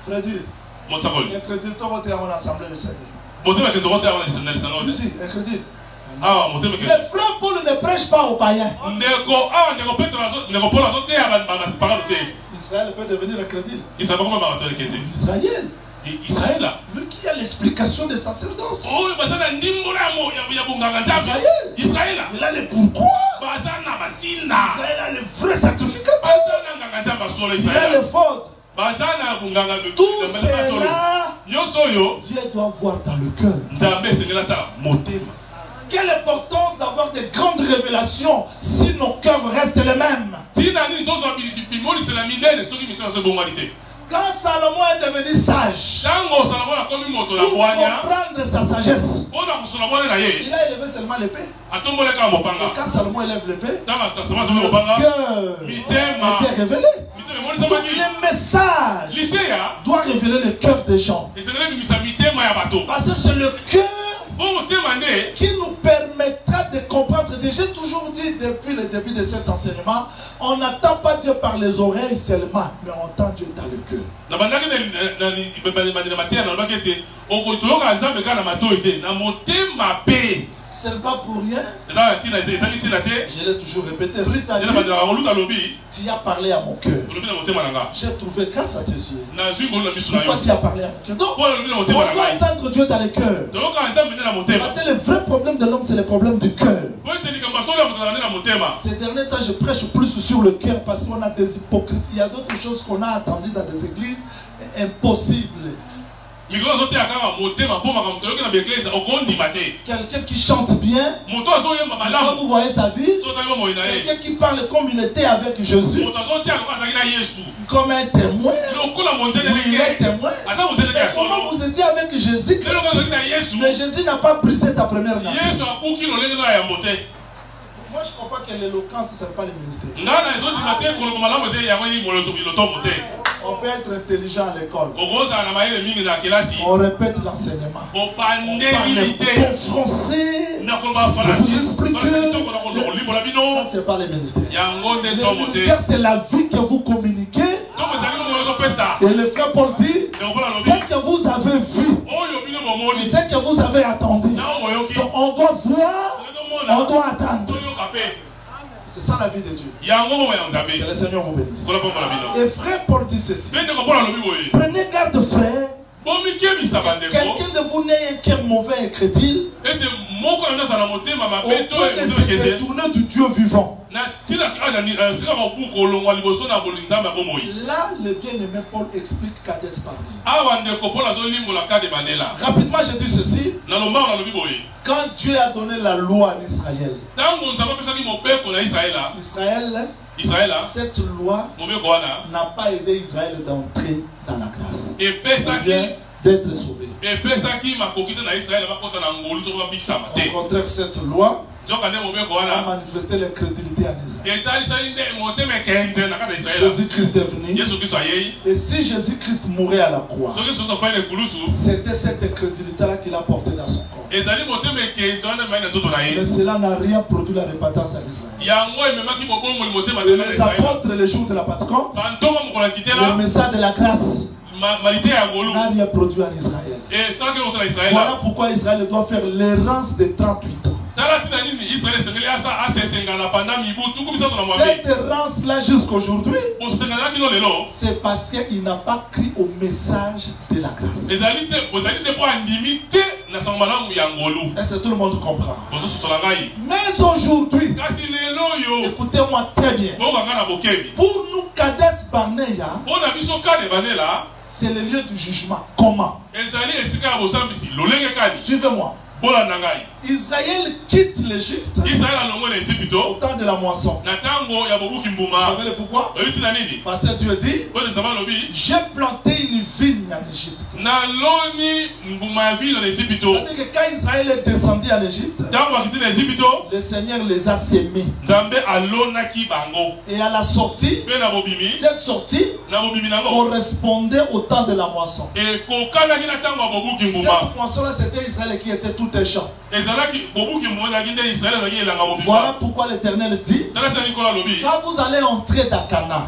Crédit. Un crédit, tu as en assemblée de Seigneur. Ici, un crédit. Le frère Paul ne prêche pas aux païens. Israël peut devenir un crédit. Israël. Lui qui a l'explication des sacerdoces. Israël. Il a le pourquoi. Israël a le vrai sacrificateur. Il a le faute. Tout cela, Dieu doit voir dans le cœur. Quelle importance d'avoir de grandes révélations si nos cœurs restent les mêmes. Quand Salomon est devenu sage, pour comprendre sa sagesse, il a élevé seulement l'épée. Et quand Salomon élève l'épée, le cœur était révélé. Donc le message doit révéler le cœur des gens. Parce que c'est le cœur qui nous permettra de comprendre. J'ai toujours dit depuis le début de cet enseignement, on n'attend pas Dieu par les oreilles seulement, mais on entend Dieu dans le cœur. Ce n'est pas pour rien. Je l'ai toujours répété. Rita dit, tu as parlé à mon cœur. J'ai trouvé grâce à tes yeux. Pourquoi tu as parlé à mon cœur? Donc, on doit entendre Dieu dans le cœur. Parce que le vrai problème de l'homme, c'est le problème du cœur. Ces derniers temps, je prêche plus sur le cœur parce qu'on a des hypocrites. Il y a d'autres choses qu'on a entendues dans des églises impossibles. Quelqu'un qui chante bien, quand vous voyez sa vie, quelqu'un qui parle comme il était avec Jésus, comme un témoin, oui, il est témoin. Et comment vous étiez avec Jésus, mais Jésus n'a pas brisé ta première nature. Moi je crois pas que l'éloquence ce n'est pas le ministère. On peut être intelligent à l'école. On répète l'enseignement. On parle bon français. Je vous explique que ça c'est pas le ministère. Le ministère c'est la vie que vous communiquez. Et le frère Paul dit, ce que vous avez vu, et ce que vous avez attendu, donc on doit voir, on doit attendre. C'est ça la vie de Dieu. Que le Seigneur vous bénisse. Et frère Paul dit ceci. Prenez garde, frère. Quelqu'un de vous n'est qu'un mauvais crédit au point de se détourner du Dieu vivant. Là, le bien-aimé Paul explique Kades Barnea. Rapidement, je dis ceci. Quand Dieu a donné la loi à Israël, cette loi n'a pas aidé Israël d'entrer dans la grâce. D'être sauvé. Au contraire, cette loi a manifesté l'incrédulité en Israël. Jésus-Christ est venu. Et si Jésus-Christ mourait à la croix, c'était cette incrédulité-là qu'il a portée dans son corps. Mais cela n'a rien produit la repentance à l'Israël. Les apôtres, les jours de la Pentecôte, le message de la grâce n'a rien produit en Israël. Voilà pourquoi Israël doit faire l'errance de 38 ans. Cette errance-là jusqu'aujourd'hui, c'est parce qu'il n'a pas cru au message de la grâce. Est-ce que tout le monde comprend? Mais aujourd'hui, écoutez-moi très bien, pour nous, Kadesh Barnea, c'est le lieu du jugement. Comment? Suivez-moi. Israël quitte l'Égypte au temps de la moisson. Vous savez pourquoi? Parce que Dieu dit, j'ai planté une vigne en Égypte. C'est-à-dire que quand Israël est descendu en Égypte, le Seigneur les a sémés. Et à la sortie, cette sortie correspondait au temps de la moisson. Cette moisson-là, c'était Israël qui était tout un champ. Voilà pourquoi l'Éternel dit, quand vous allez entrer dans Canaan,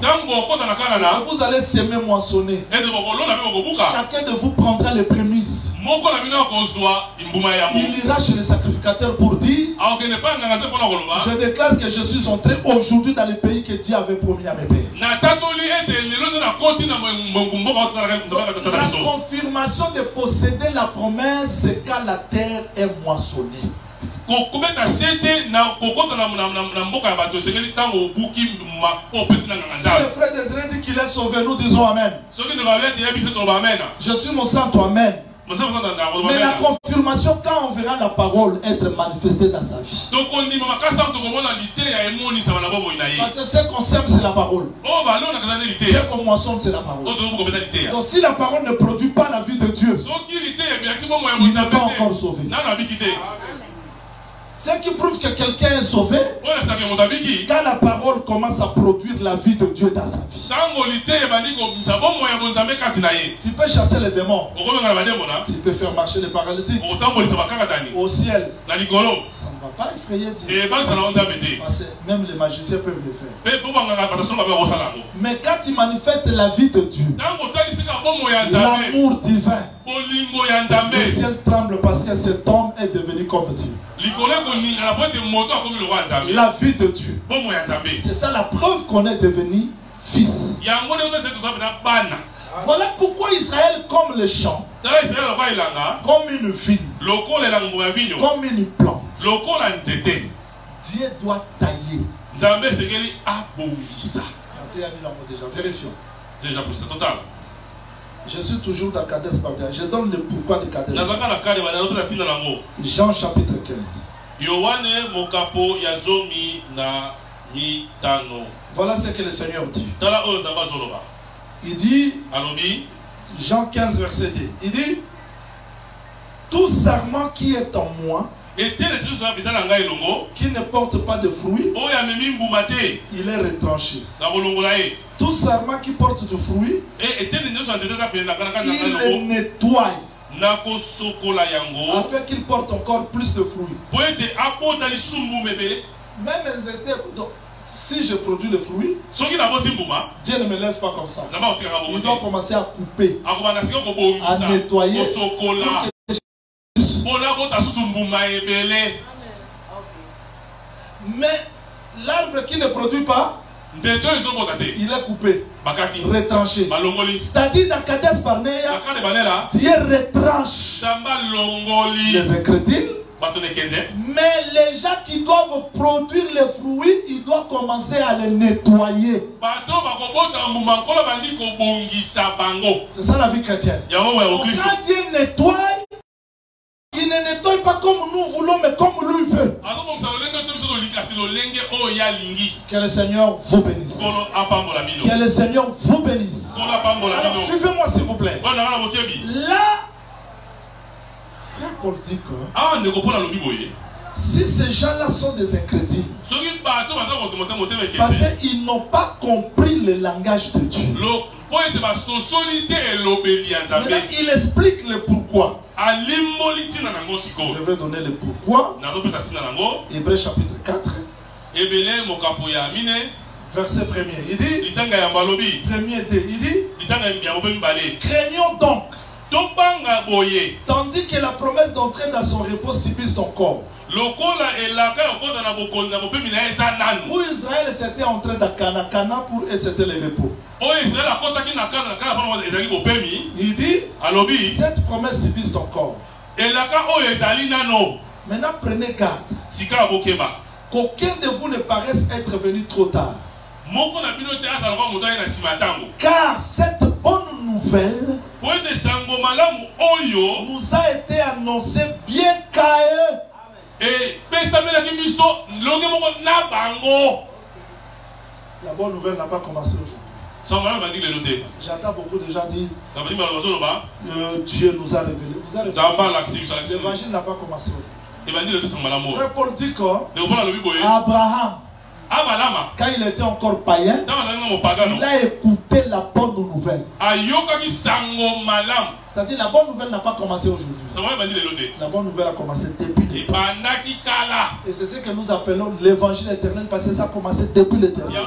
vous allez s'aimer moissonner, chacun de vous prendra les prémices. Il ira chez le sacrificateur pour dire, je déclare que je suis entré aujourd'hui dans le pays que Dieu avait promis à mes pères. La confirmation de posséder la promesse, c'est quand la terre est moissonnée. C'est le frère d'Israël dit qu'il est sauvé, nous disons Amen. Je suis mon sang, toi Amen. Mais la confirmation, quand on verra la parole être manifestée dans sa vie. Parce que ce qu'on sème, c'est la parole. Ce qu'on moissonne, c'est la parole. Donc si la parole ne produit pas la vie de Dieu, il n'est pas encore sauvé. Ce qui prouve que quelqu'un est sauvé, quand la parole commence à produire la vie de Dieu dans sa vie. Tu peux chasser les démons. Tu peux faire marcher les paralytiques. Au ciel. Ça ne va pas effrayer Dieu. Parce que même les magiciens peuvent le faire. Mais quand tu manifestes la vie de Dieu, l'amour divin, le ciel tremble parce que cet homme est devenu comme Dieu. La vie de Dieu. C'est ça la preuve qu'on est devenu fils. Voilà pourquoi Israël, comme le champ, comme une vigne, comme une plante, Dieu doit tailler. Vérifions. Je suis toujours dans Kadesh Barnea. Je donne le pourquoi de Kadesh Barnea. Jean chapitre 15. Voilà ce que le Seigneur dit. Il dit, Jean 15 verset 2, il dit, tout sarment qui est en moi, qui ne porte pas de fruits, il est retranché. Tout sarment qui porte du fruit, il le nettoie, afin qu'il porte encore plus de fruits. Même si je produis le fruit, Dieu ne me laisse pas comme ça. Il doit commencer à couper, à nettoyer. Mais l'arbre qui ne produit pas, il est coupé, retranché. C'est-à-dire dans Kadesh Barnea, Dieu retranche les incrédules. Mais les gens qui doivent produire les fruits, ils doivent commencer à les nettoyer. C'est ça la vie chrétienne. Quand Dieu nettoie, il ne nettoie pas comme nous voulons, mais comme lui veut. Que le Seigneur vous bénisse. Que le Seigneur vous bénisse. Alors suivez-moi s'il vous plaît. Là, frère Paul dit que si ces gens-là sont des incrédules, parce qu'ils n'ont pas compris le langage de Dieu. Maintenant, il explique le pourquoi. Je vais donner le pourquoi. Hébreux chapitre 4. Verset 1er. Il dit, premier D, il dit, craignons donc, tandis que la promesse d'entrer dans son repos subisse ton corps. Pour Israël, c'était entrer dans Cana. Cana pour eux, c'était le repos. Il dit, cette promesse subisse ton corps. Maintenant, prenez garde qu'aucun de vous ne paraisse être venu trop tard. Car cette bonne nouvelle nous a été annoncée bien qu'à eux. La bonne nouvelle n'a pas commencé aujourd'hui. J'entends beaucoup de gens dire Dieu nous a révélé. L'évangile n'a pas commencé aujourd'hui. Frère Paul dit qu'Abraham, quand il était encore païen, il a écouté la bonne nouvelle. C'est-à-dire la bonne nouvelle n'a pas commencé aujourd'hui. La bonne nouvelle a commencé depuis l'éternel. Et c'est ce que nous appelons l'évangile éternel parce que ça a commencé depuis l'éternel.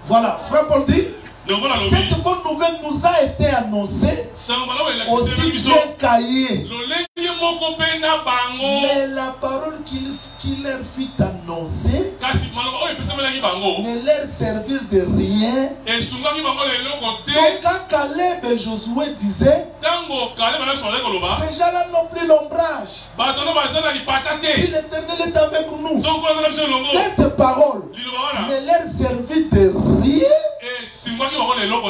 Voilà, frère Paul dit, cette bonne nouvelle nous a été annoncée aussi bien qu'ailleurs. Mais la parole qu'il leur fit annoncer ne leur servir de rien. Donc quand Caleb et Josué disaient, ces gens-là n'ont plus l'ombrage. Si l'Éternel est avec nous, cette parole ne leur servit de rien.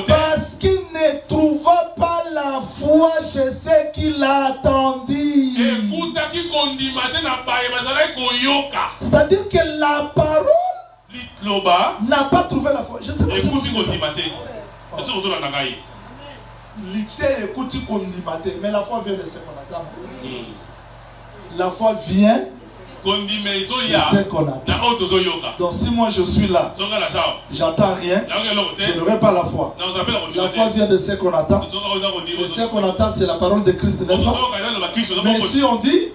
Parce qu'il ne trouva pas la foi chez ceux qui l'attendirent. C'est-à-dire que la parole n'a pas trouvé la foi. Je ne sais pas si vous mais la foi vient de ce qu'on attend. La foi vient de ce qu'on attend. Donc si moi je suis là, j'attends rien, je n'aurai pas la foi. La foi vient de ce qu'on attend. Et ce qu'on attend, c'est la parole de Christ, n'est-ce pas? Mais si on dit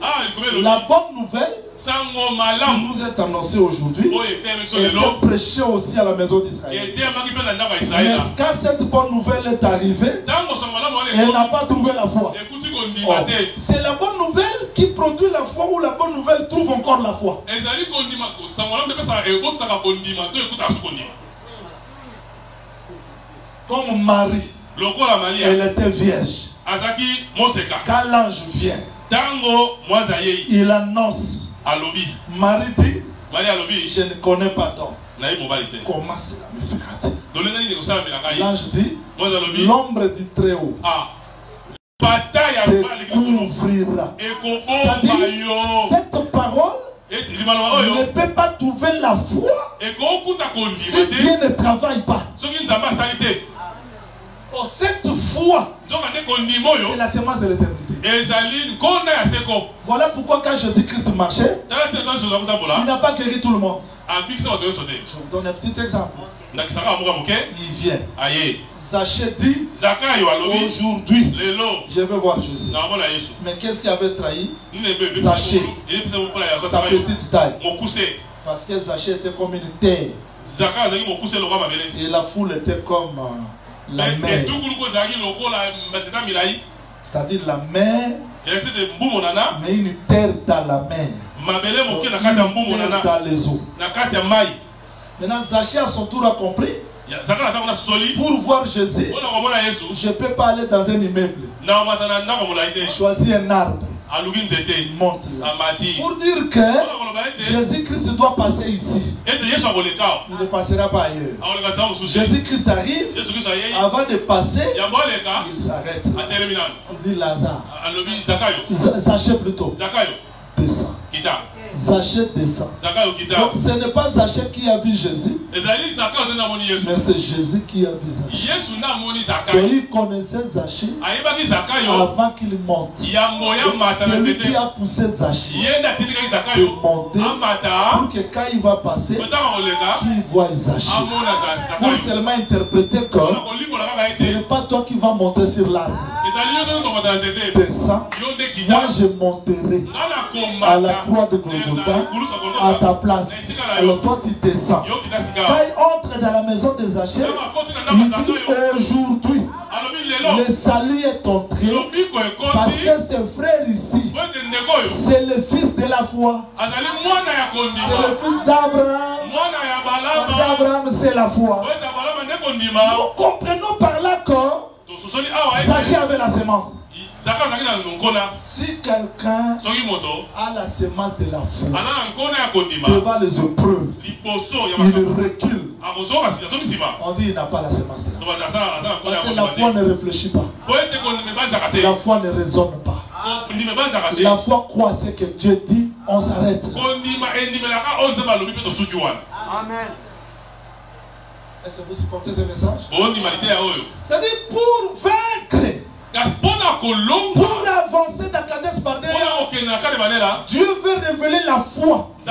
la bonne nouvelle qui nous est annoncée aujourd'hui est prêchée aussi à la maison d'Israël. Mais quand cette bonne nouvelle est arrivée, elle n'a pas trouvé la foi. C'est la bonne nouvelle qui produit la foi ou la bonne nouvelle trouve encore la foi. Comme Marie, elle était vierge. Quand l'ange vient, il annonce. Marie dit, je ne connais pas d'homme. Comment cela me fera-t-il? L'ange dit, l'ombre du Très-Haut te couvrira. Cette parole ne peut pas trouver la foi si Dieu ne travaille pas. Cette foi, c'est la semence de l'éternité. Voilà pourquoi quand Jésus-Christ marchait, il n'a pas guéri tout le monde. Je vous donne un petit exemple. Il vient. Zachée dit, aujourd'hui, je vais voir Jésus. Mais qu'est-ce qui avait trahi Zachée? Sa petite taille. Parce que Zachée était comme une terre. Et la foule était comme la mer. C'est-à-dire la mer, mais une terre dans la mer. Une terre dans les eaux. Maintenant, Zachée à son tour a compris. Pour voir Jésus, je ne peux pas aller dans un immeuble. Choisir un arbre. Il monte là. Pour dire que Jésus-Christ doit passer ici. Il ne passera pas ailleurs. Jésus-Christ arrive. Avant de passer, il s'arrête. Il dit Lazare. Zachée plutôt. Descend. Zaché descend. Donc ce n'est pas Zaché qui a vu Jésus, mais c'est Jésus qui a vu Zaché. Et il connaissait Zaché avant qu'il monte. C'est lui qui a poussé Zaché de monter pour que quand il va passer, qu'il voit Zaché. Pour seulement interpréter que ce n'est pas toi qui vas monter sur l'arbre. Descends, moi je monterai à la croix de Golgotha à ta place. Alors toi tu descends. Quand il entre dans la maison de Zaché, il dit aujourd'hui le salut est entré parce que ce frère ici, c'est le fils de la foi. C'est le fils d'Abraham. Parce qu'Abraham c'est la foi. Nous comprenons par là que Zaché avait la semence. Si quelqu'un a la semence de la foi devant les épreuves, il recule. On dit qu'il n'a pas la semence de la foi. Parce que la foi ne réfléchit pas. La foi ne raisonne pas. La foi croit ce que Dieu dit, on s'arrête. Amen. Est-ce que vous supportez ce message? C'est-à-dire pour vaincre, pour avancer dans Kadesh Barnea, Dieu veut révéler la foi. Et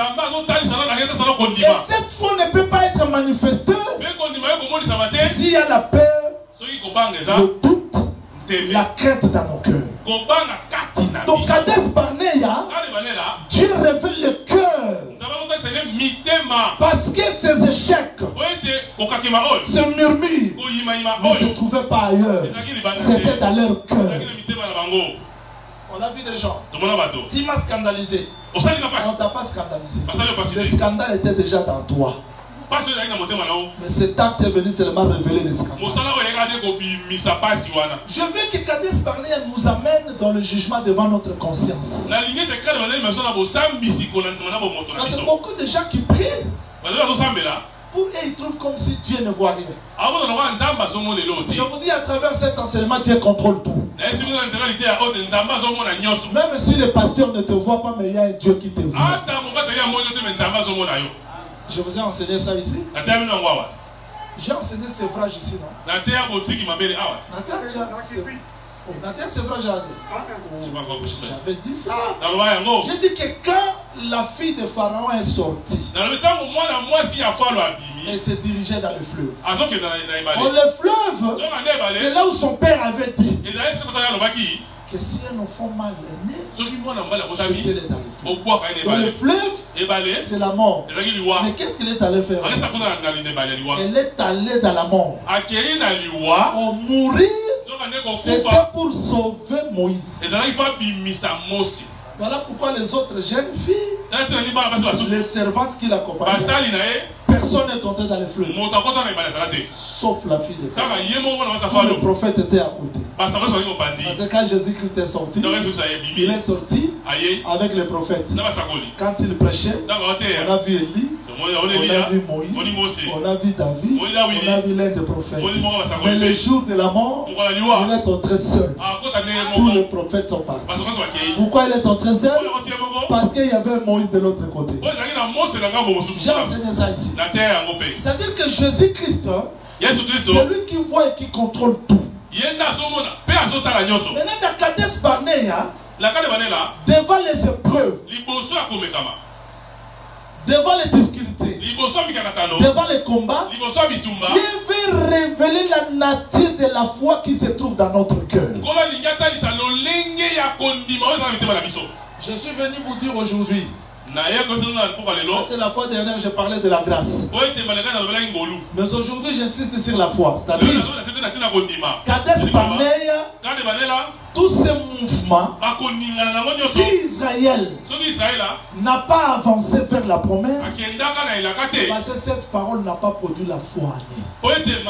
cette foi ne peut pas être manifestée s'il y a la peur, le doute, la crainte dans nos cœurs. Donc Kadesh Barnea, Dieu révèle le cœur. Parce que ces échecs, ce murmure ne se trouvaient pas ailleurs. C'était dans leur cœur. On a vu des gens. Tu m'as scandalisé. On ne t'a pas scandalisé. Le scandale était déjà dans toi. Mais cet acte est venu seulement révéler le scandale. Je veux que Kadesh Barnea nous amène dans le jugement devant notre conscience. Parce que beaucoup de gens qui prient, pour eux, ils trouvent comme si Dieu ne voit rien. Je vous dis à travers cet enseignement, Dieu contrôle tout. Même si le pasteur ne te voit pas, mais il y a un Dieu qui te voit. Je vous ai enseigné ça ici. J'ai enseigné Sévrage ici, non? Nadia Sévrage, j'avais dit ça. J'ai dit que quand la fille de Pharaon est sortie, elle s'est dirigée dans le fleuve. Dans le fleuve, c'est là où son père avait dit que si un enfant mal né, jetez-les dans le fleuve. Dans le fleuve, c'est la mort. Mais qu'est-ce qu'elle est allée faire? Elle est allée dans la mort. On mourit. C'était pour sauver Moïse. Voilà pourquoi les autres jeunes filles, les servantes qui l'accompagnaient, personne n'est entré dans les fleuves, sauf la fille de Pharaon. Le prophète était à côté. Parce que quand Jésus-Christ est sorti, il est sorti avec les prophètes. Quand il prêchait, on a vu Élie, on a vu Moïse, on a vu David, on a vu l'un des prophètes. Mais le jour de la mort, il est entré seul. Tous les prophètes sont partis. Pourquoi il est entré seul? Parce qu'il y avait Moïse de l'autre côté. J'ai enseigné ça ici. C'est-à-dire que Jésus-Christ, c'est lui qui voit et qui contrôle tout. Maintenant, dans Kadesh Barnea, devant les épreuves, devant les difficultés, devant les combats, Dieu veut révéler la nature de la foi qui se trouve dans notre cœur. Je suis venu vous dire aujourd'hui, c'est la fois dernière j'ai parlé de la grâce. Mais aujourd'hui j'insiste sur la foi. C'est-à-dire Kadesh Barnea, tous ces mouvements, si Israël n'a pas avancé vers la promesse, parce que cette parole n'a pas produit la foi en elle.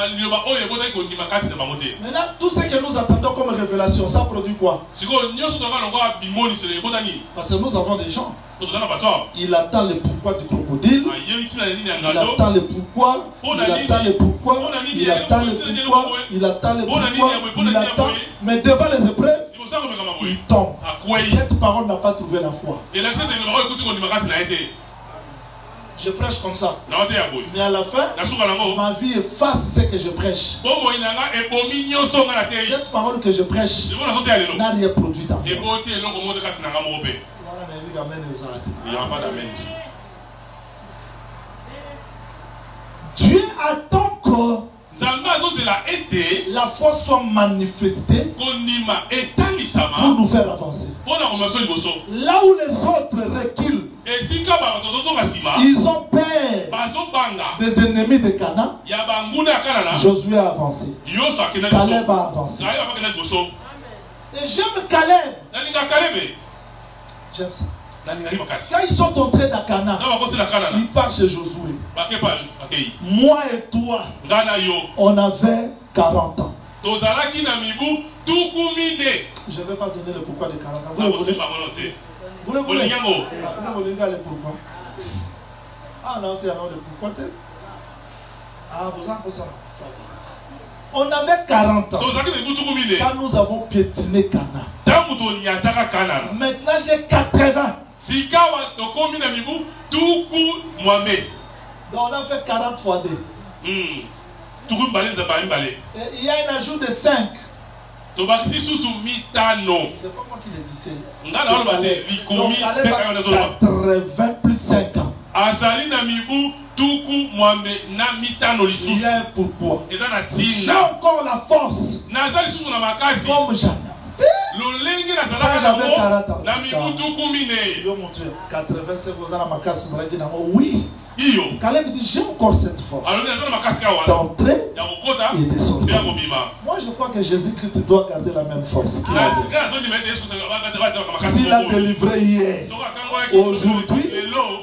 Maintenant, tout ce que nous attendons comme révélation, ça produit quoi? Parce que nous avons des gens. Il attend le pourquoi du crocodile. Il attend le pourquoi. Il attend le pourquoi. Il attend le pourquoi. Il attend le pourquoi. Il attend. Mais devant les épreuves, il tombe. Cette parole n'a pas trouvé la foi. Je prêche comme ça. Mais à la fin, ma vie efface ce que je prêche. Cette parole que je prêche n'a rien produit en moi. Il n'y aura pas d'amen ici. Dieu attend que la foi soit manifestée pour nous faire avancer. Là où les autres reculent, ils ont peur des ennemis de Canaan. Josué a avancé. Caleb a avancé. Et j'aime Caleb. J'aime ça. Quand ils sont entrés dans Canaan, ils partent chez Josué. Moi et toi, on avait 40 ans. Je ne vais pas donner le pourquoi de 40 ans. Vous le voulez? Vous voulez le pourquoi? Ah non, c'est alors le pourquoi. Ah, vous en pensez ça. On avait 40 ans quand nous avons piétiné Canaan. Maintenant j'ai 80. Donc on a fait 40 fois 2. Il y a un ajout de 5. C'est pas moi qui l'ai dit, c'est donc Caleb a 80 plus 5 ans. Il y a un pourquoi. J'ai encore la force. Comme jamais. Quand j'avais 40 ans, 80, oui. Caleb dit j'ai encore cette force d'entrer et de sortir. Moi je crois que Jésus-Christ doit garder la même force qu'il a. S'il a délivré hier, aujourd'hui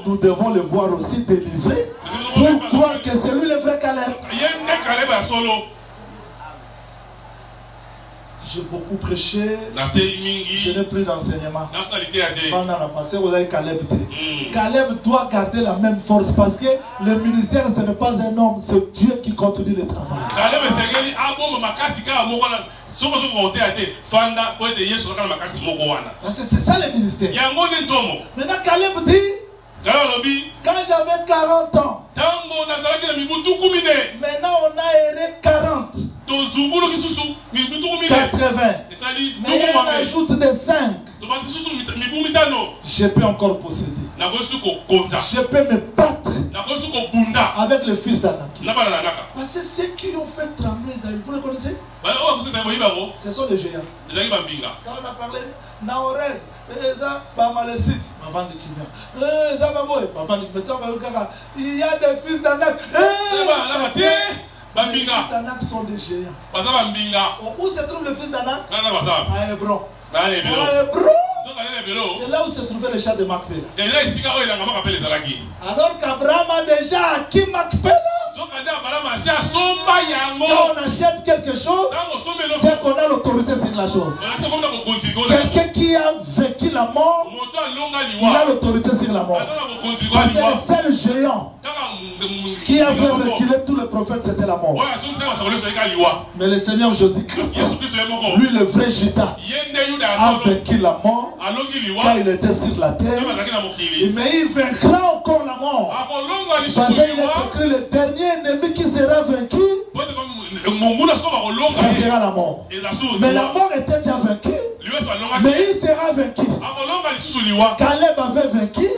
nous devons le voir aussi délivré pour croire que c'est lui le vrai Caleb. J'ai beaucoup prêché, je n'ai plus d'enseignement. Pendant la passée, vous avez Caleb. Caleb doit garder la même force parce que le ministère, ce n'est pas un homme, c'est Dieu qui continue le travail. C'est ça le ministère. Maintenant, Caleb dit, quand j'avais 40 ans, maintenant on a erré 40. 80. Mais il ajoute des 5. Je peux encore posséder. Je peux me battre avec le fils d'Anak. Parce que ceux qui ont fait trembler Israël, vous les connaissez? Ce sont les géants. Quand on a parlé, Naored, il y a des fils d'Anak. Les fils d'Anak sont des géants. Où se trouve le fils d'Anak? À Hébron. C'est là où se trouvait le chat de Macpéla. Alors qu'Abraham a déjà acquis Macpéla. Quand on achète quelque chose, c'est qu'on a l'autorité sur la chose. Quelqu'un qui a vécu la mort, il a l'autorité sur la mort. Parce que le seul géant qui avait reculé tous les prophètes, c'était la mort. Mais le Seigneur Jésus-Christ, lui le vrai Judas, a vécu la mort quand il était sur la terre. Mais il vaincra encore la mort. Parce qu'il est écrit, le dernier ennemi qui sera vaincu, ça sera la mort. Mais la mort était déjà vaincue. Mais il sera vaincu. Caleb avait vaincu.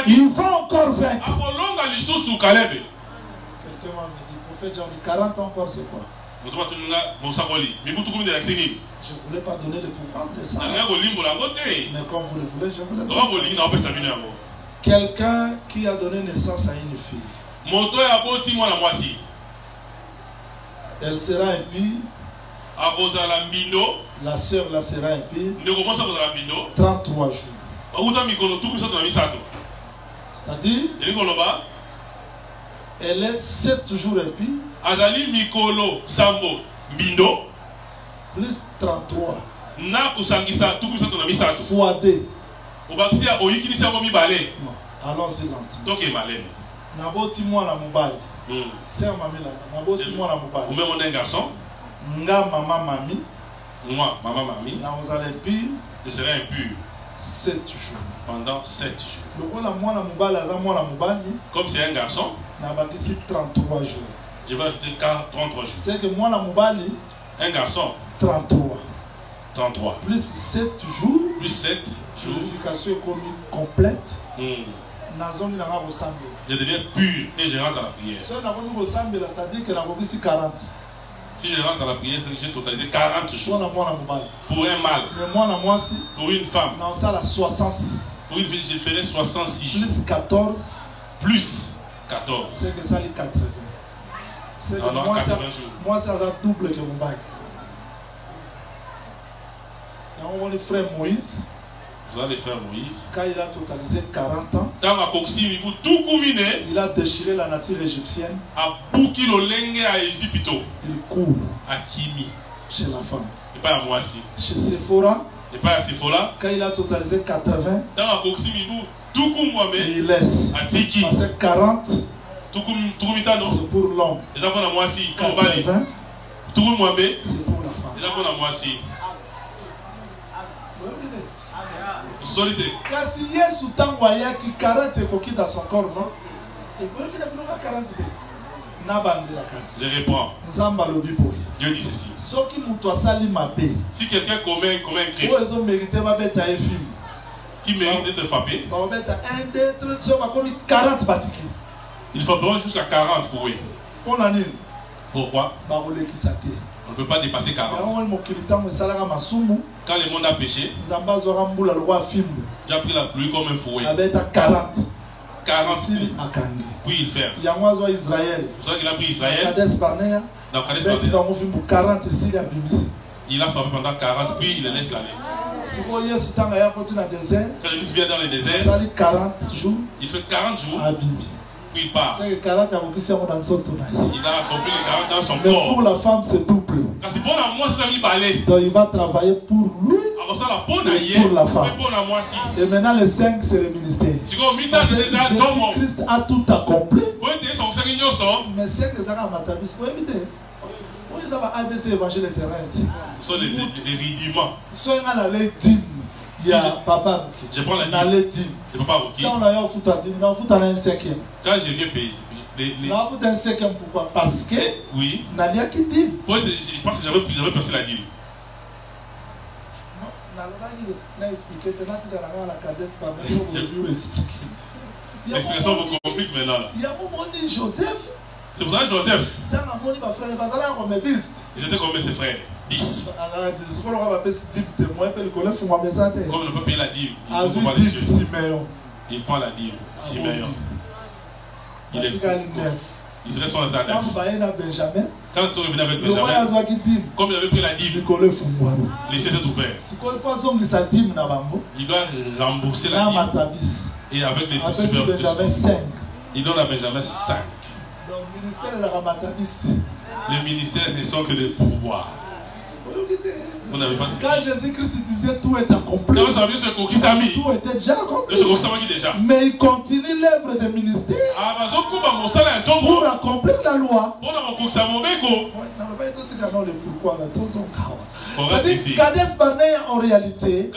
Il va encore vaincre. Quelqu'un m'a dit, prophète Jean, 40 ans encore c'est quoi? Je ne voulais pas donner le pouvoir de ça. Mais comme vous le voulez, je vous le donne. Quelqu'un qui a donné naissance à une fille. Elle sera impie. La sœur la sera impie. 33 jours. C'est-à-dire, elle est 7 jours impie. Azali mikolo sambo mbindo Plus 33. Na kusangisa tukumisato na misato. Fois 2. Obakisia oyikilisa mo mibale. Allons-y lentement. Donc malene. Naboti mwana mobali. C'est mamela. Naboti mwana mobali. Vous même un garçon. Nga mama mami. Moi, maman mamie, je serai impur 7 jours. Pendant 7 jours. Comme c'est un garçon, 33 jours. Je vais ajouter 33 jours. C'est que moi, un garçon, 33. 33. Plus 7 jours. Plus 7 jours. Purification économique complète. Je deviens pur et je rentre à la prière. C'est-à-dire que c'est 40. Si je rentre à la prière, c'est que j'ai totalisé 40 jours. Pour un mâle. Pour une femme. Non, ça, la 66. Pour une fille, je ferai 66 jours. Plus 14. Plus 14. C'est que ça, les 80. C'est que moi, c'est un double que mon bac. On le frère Moïse. Vous avez le frère Moïse. Quand il a totalisé 40 ans, il a déchiré la nature égyptienne. Il court chez la femme. Chez Sephora, quand il a totalisé 80, il laisse. Parce que 40, c'est pour l'homme. 80, c'est pour la femme. Kasi Yesu tango ayaki 40 ekoki dans son corps, non? Ekoki na biloko 40 te. Na bandela kasi. Je réponds. Nzamba lobi boy. Dieu dit ceci. Soki muto asali mabe. Si quelqu'un commet un crime. Ou ils ont mérité ba beta un film. Qui mérite d'être frappé. Ba beta 1 2 3 so ba komi 40 batiki. Il faut prendre jusqu'à 40 pour eux. On a nini? Pourquoi? Ba oleki sate. On ne peut pas dépasser 40. Quand le monde a péché, j'ai pris la pluie comme un fouet. 40. 40 puis il ferme. C'est ça qu'il a pris Israël. Dans Kadesh Barnea, il a frappé pendant 40, puis il le laisse aller. Quand je me suis bien dans le désert, il fait 40 jours. Puis il part. Il a accompli les 40 dans son corps. Mais pour la femme, c'est double. Donc il va travailler pour lui et pour la femme. Et maintenant, le 5, c'est le ministère. Jésus-Christ a tout accompli. Mais c'est que ça va m'attaquer. Vous évitez. Vous avez ABC évangile éternel. Ce sont les rudiments. Soit il y a les dîmes. Il y a papa. Je prends la dîme. Je ne peux pas vous quand on a eu foutu à dîme, on a foutu à un cinquième. Quand je viens payer. On a foutu un cinquième pourquoi? Parce que. Oui. On a dit qui dîme. Je pense que j'avais passé la dîme. L'explication vous complique maintenant. Il y a un moment dit Joseph. C'est pour ça que Joseph. Ils étaient combien ses frères? 10. Comme on ne peut payer la dîme, il prend la dîme. Siméon. Il est 9. Il serait son état 9. Quand ils sont revenus avec Benjamin, comme il avait pris la dîme, laissez cet ouvert. Il doit rembourser la dîme. Et avec les superflus, il donne à Benjamin 5. Les ministères ne sont que des pourboires. Vous n'avez pas quand Jésus-Christ disait tout est accompli, tout était déjà accompli. Mais il continue l'œuvre du ministère pour accomplir la loi. C'est-à-dire Kadesh Barnea en réalité,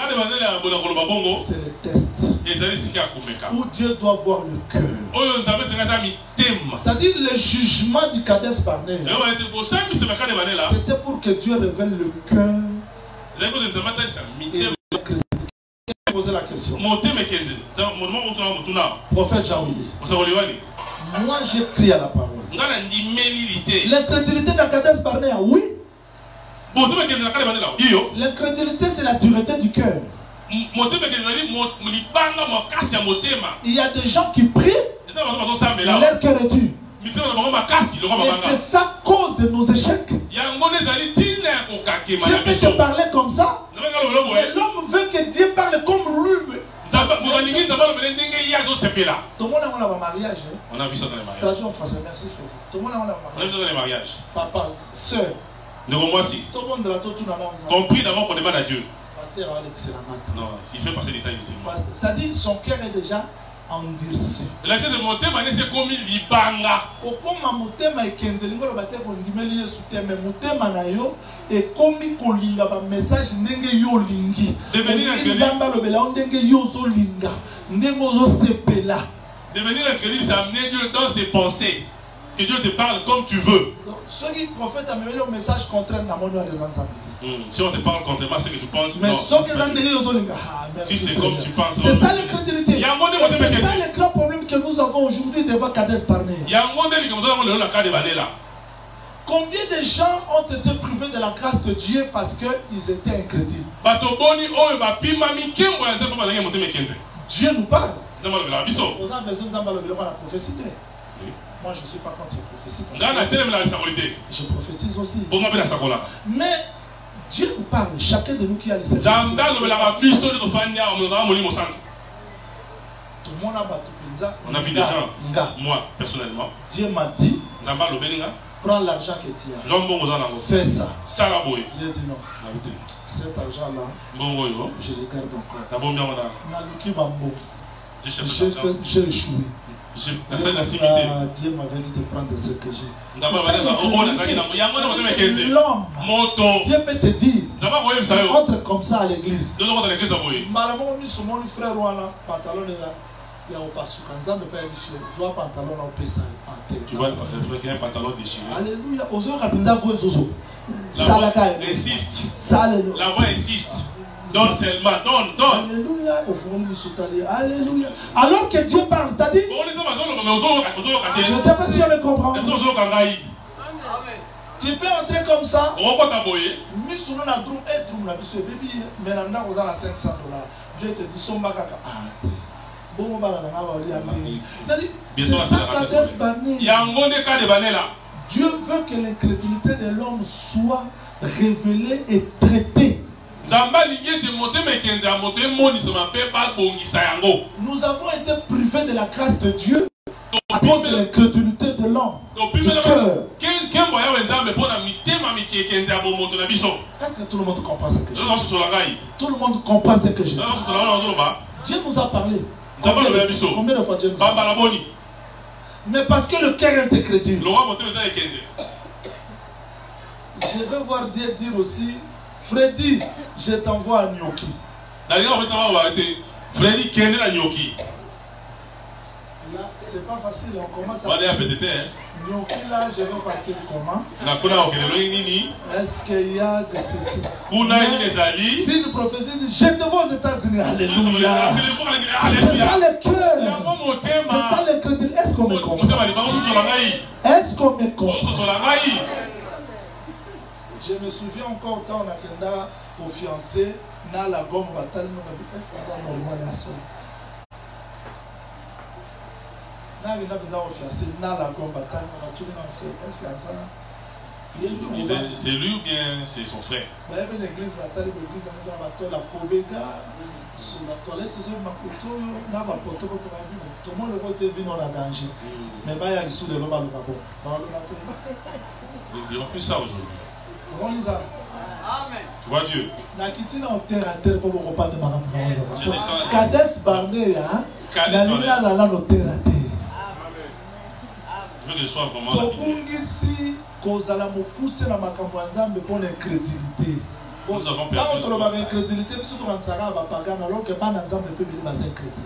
c'est le test où Dieu doit voir le cœur. C'est-à-dire le jugement du Kadesh Barnea, c'était pour que Dieu révèle le cœur. Poser la question. Prophète Jean-Willy. Moi j'ai crié à la parole. L'incrédulité de Kadesh Barnea, oui. L'incrédulité, c'est la dureté du cœur. Il y a des gens qui prient, leur cœur est dur. Et c'est ça cause de nos échecs. Dieu peut te parler comme ça, mais l'homme veut que Dieu parle comme lui. Tout le monde a un mariage. On a vu ça dans les mariages. Traduction en français, merci frère. Tout le monde a un mariage. On a vu ça dans les mariages. Papa, soeur. Compris d'abord qu'on demande à Dieu. Pasteur Alex, c'est la matin. Non, s'il fait passer l'état inutilement. C'est-à-dire son cœur est déjà endurci. L'accès de motema c'est comme libanga. Okoma motema ekenzeli ngolo bate ko ndimeli Yesu te mais motema na yo ekomi kolinga ba message ndenge yo lingi. Devenir un crédit. Nzamba lobela ndenge yo zo linga, ndenge zo sepela. Devenir un crédit, c'est amener Dieu dans ses pensées. Que Dieu te parle comme tu veux. Ceux qui prophètent amènent le message contraire dans mon des ensembles. Si on te parle contrairement, c'est que tu penses. Mais non, si c'est comme tu penses. C'est ça l'incrédulité. C'est ça le grand problème que nous avons aujourd'hui devant Kades Barnea. Combien de gens ont été privés de la grâce de Dieu parce qu'ils étaient incrédules? Dieu nous parle. Vous avez besoin de la prophétie. Moi, je ne suis pas contre la prophétie. Je prophétise aussi. Mais Dieu nous parle, chacun de nous qui a laissé. On a vu des gens, moi personnellement. Dieu m'a dit, prends l'argent que tu as. Fais ça. J'ai dit non. Cet argent-là, je le garde encore. J'ai échoué. Dieu m'avait dit de prendre ce que j'ai. L'homme, Dieu peut te dire, entre comme ça à l'église. Tu vois le frère qui a un pantalon déchiré. Alléluia. Insiste. La voix insiste. Donne seulement, donne. Alléluia. Alléluia. Alors que Dieu parle, c'est-à-dire, je ne sais pas si on me comprend. Tu peux entrer comme ça. Dieu te dit, son bagage. C'est-à-dire, c'est ça Kades Barnea. Dieu veut que l'incrédulité de l'homme soit révélée et traitée. Nous avons été privés de la grâce de Dieu à cause de l'incrédulité de l'homme. Est-ce que tout le monde comprend ce que je dis? Tout le monde comprend ce que je dis. Dieu nous a parlé. Combien de fois Dieu nous a parlé? Mais parce que le cœur est incrédule. Je vais voir Dieu dire aussi, Freddy, je t'envoie à Nyoki. Là, c'est pas facile, on commence à... Nyoki là, je vais partir comment? Est-ce qu'il y a de ceci? Si nous prophétisons, je te vois aux États-Unis. Alléluia. C'est ça le cœur. C'est ça le crédit. Est-ce qu'on me comprend? Est-ce qu'on me comprend? Je me souviens encore quand on a été au fiancé, dans la gomme bataille, on a dit, est-ce qu'on a normal la soirée? C'est lui ou bien c'est son frère? Ils n'ont plus ça aujourd'hui. Tu vois Dieu. Kades Barnea, je veux que ce soit vraiment la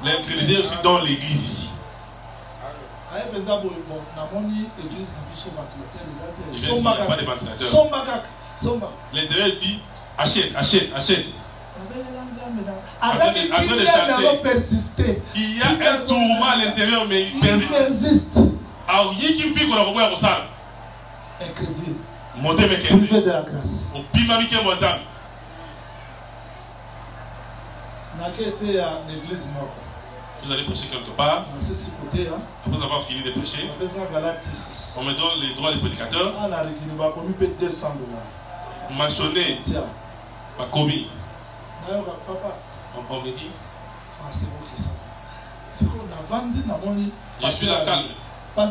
l'incrédulité aussi dans l'église ici. Pas de ventilateur. L'intérieur dit achète. Il y a un tourment à l'intérieur, mais il persiste. Incrédule. Privé de la grâce. Vous allez prêcher quelque part. Après avoir fini de prêcher, on me donne les droits des prédicateurs. Mentionner ma commis. On me dit, je suis la calme. Le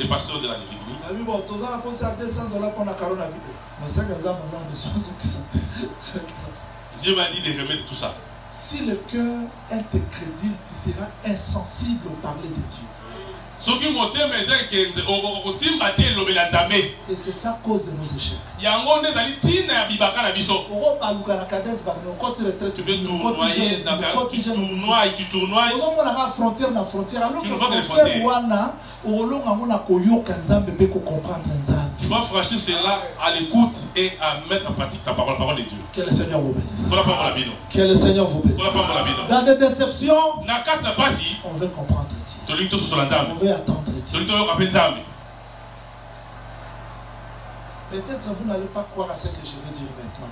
pasteur de la Guinée. Dieu m'a dit de remettre tout ça. Si le cœur est incrédule, tu seras insensible au parler de Dieu. Et c'est ça cause de nos échecs. Tu peux tournoyer, tu tournoies. Tu vas franchir cela à l'écoute et à mettre en pratique ta parole, la parole de Dieu. Que le Seigneur vous bénisse. Que le Seigneur vous bénisse. Dans des déceptions, on veut comprendre Dieu. On veut attendre Dieu. Peut-être vous n'allez pas croire à ce que je vais dire maintenant.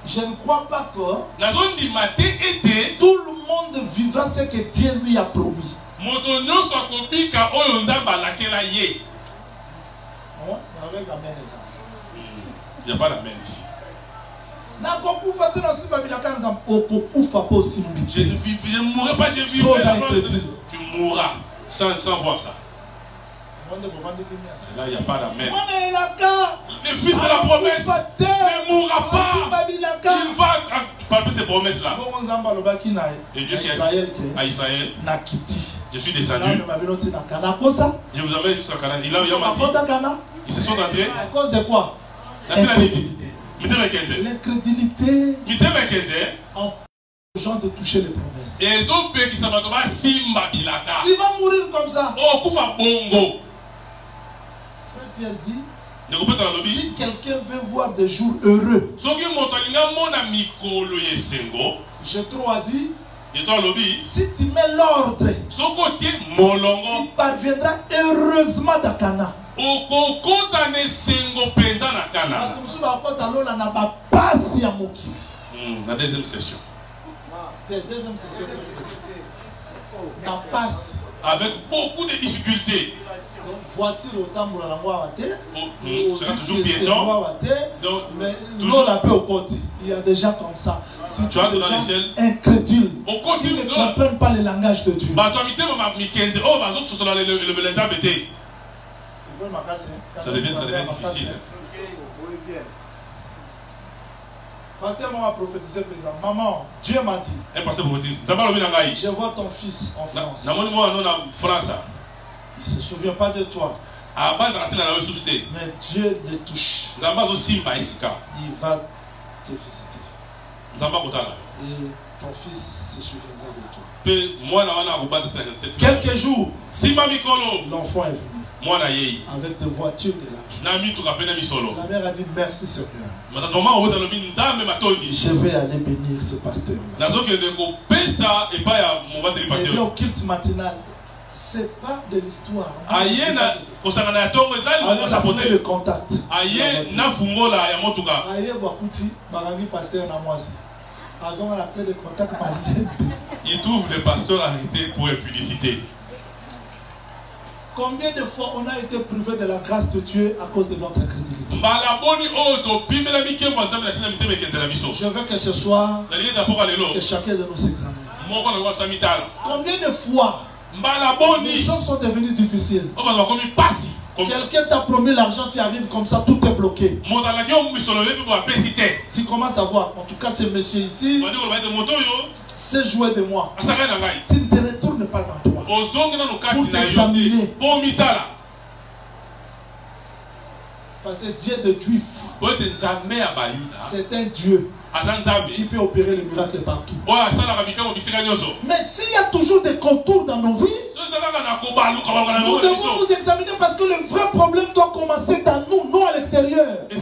Je ne crois pas que tout le monde vivra ce que Dieu lui a promis. Il n'y a pas d'amen ici. Je ne mourrai pas, je vivrai. Tu mourras sans voir ça. Là, il n'y a pas d'amen. Le fils de la promesse ne mourra pas. Il va palper ces promesses-là. Et Dieu qui a dit à Israël, je suis descendu. Je vous amène jusqu'à Canaan. Ils se sont entrés. À cause de quoi? L'incrédulité empêche les gens de toucher les promesses. Tu vas mourir comme ça. Frère Pierre dit, si quelqu'un veut voir des jours heureux, Jétro a dit, si tu mets l'ordre, tu parviendras heureusement à Canaan. La deuxième session. Avec beaucoup de difficultés. Voiture autant pour la sera toujours piéton. Mais l'eau la paix au côté. Il y a des gens comme ça. Si tu as des gens incrédules, qui ne comprennent pas le langage de Dieu. Ça devient difficile. Pasteur m'a prophétisé, président. Maman, Dieu m'a dit. Je vois ton fils en France. Il ne se souvient pas de toi. Mais Dieu le touche. Il va te visiter. Et ton fils se souviendra de toi. Quelques jours, l'enfant est venu. Avec des voitures de l'argent. La mère a dit merci Seigneur. Je vais aller bénir ce pasteur. Et le culte matinal, c'est pas de l'histoire. On a le contact. Il trouve le pasteur arrêté pour impudicité. Combien de fois on a été privé de la grâce de Dieu à cause de notre incrédulité? Je veux que ce soir, que chacun de nous s'examine. Combien de fois les choses sont devenues difficiles? Quelqu'un t'a promis l'argent, tu arrives comme ça, tout est bloqué. Tu commences à voir, en tout cas ce monsieur ici, c'est joué de moi. Tu ne te retournes pas dans toi pour t'examiner. Parce que Dieu de Juif, c'est un Dieu qui peut opérer les miracles partout. Mais s'il y a toujours des contours dans nos vies, nous devons nous examiner parce que le vrai problème doit commencer dans nous, non à l'extérieur. Le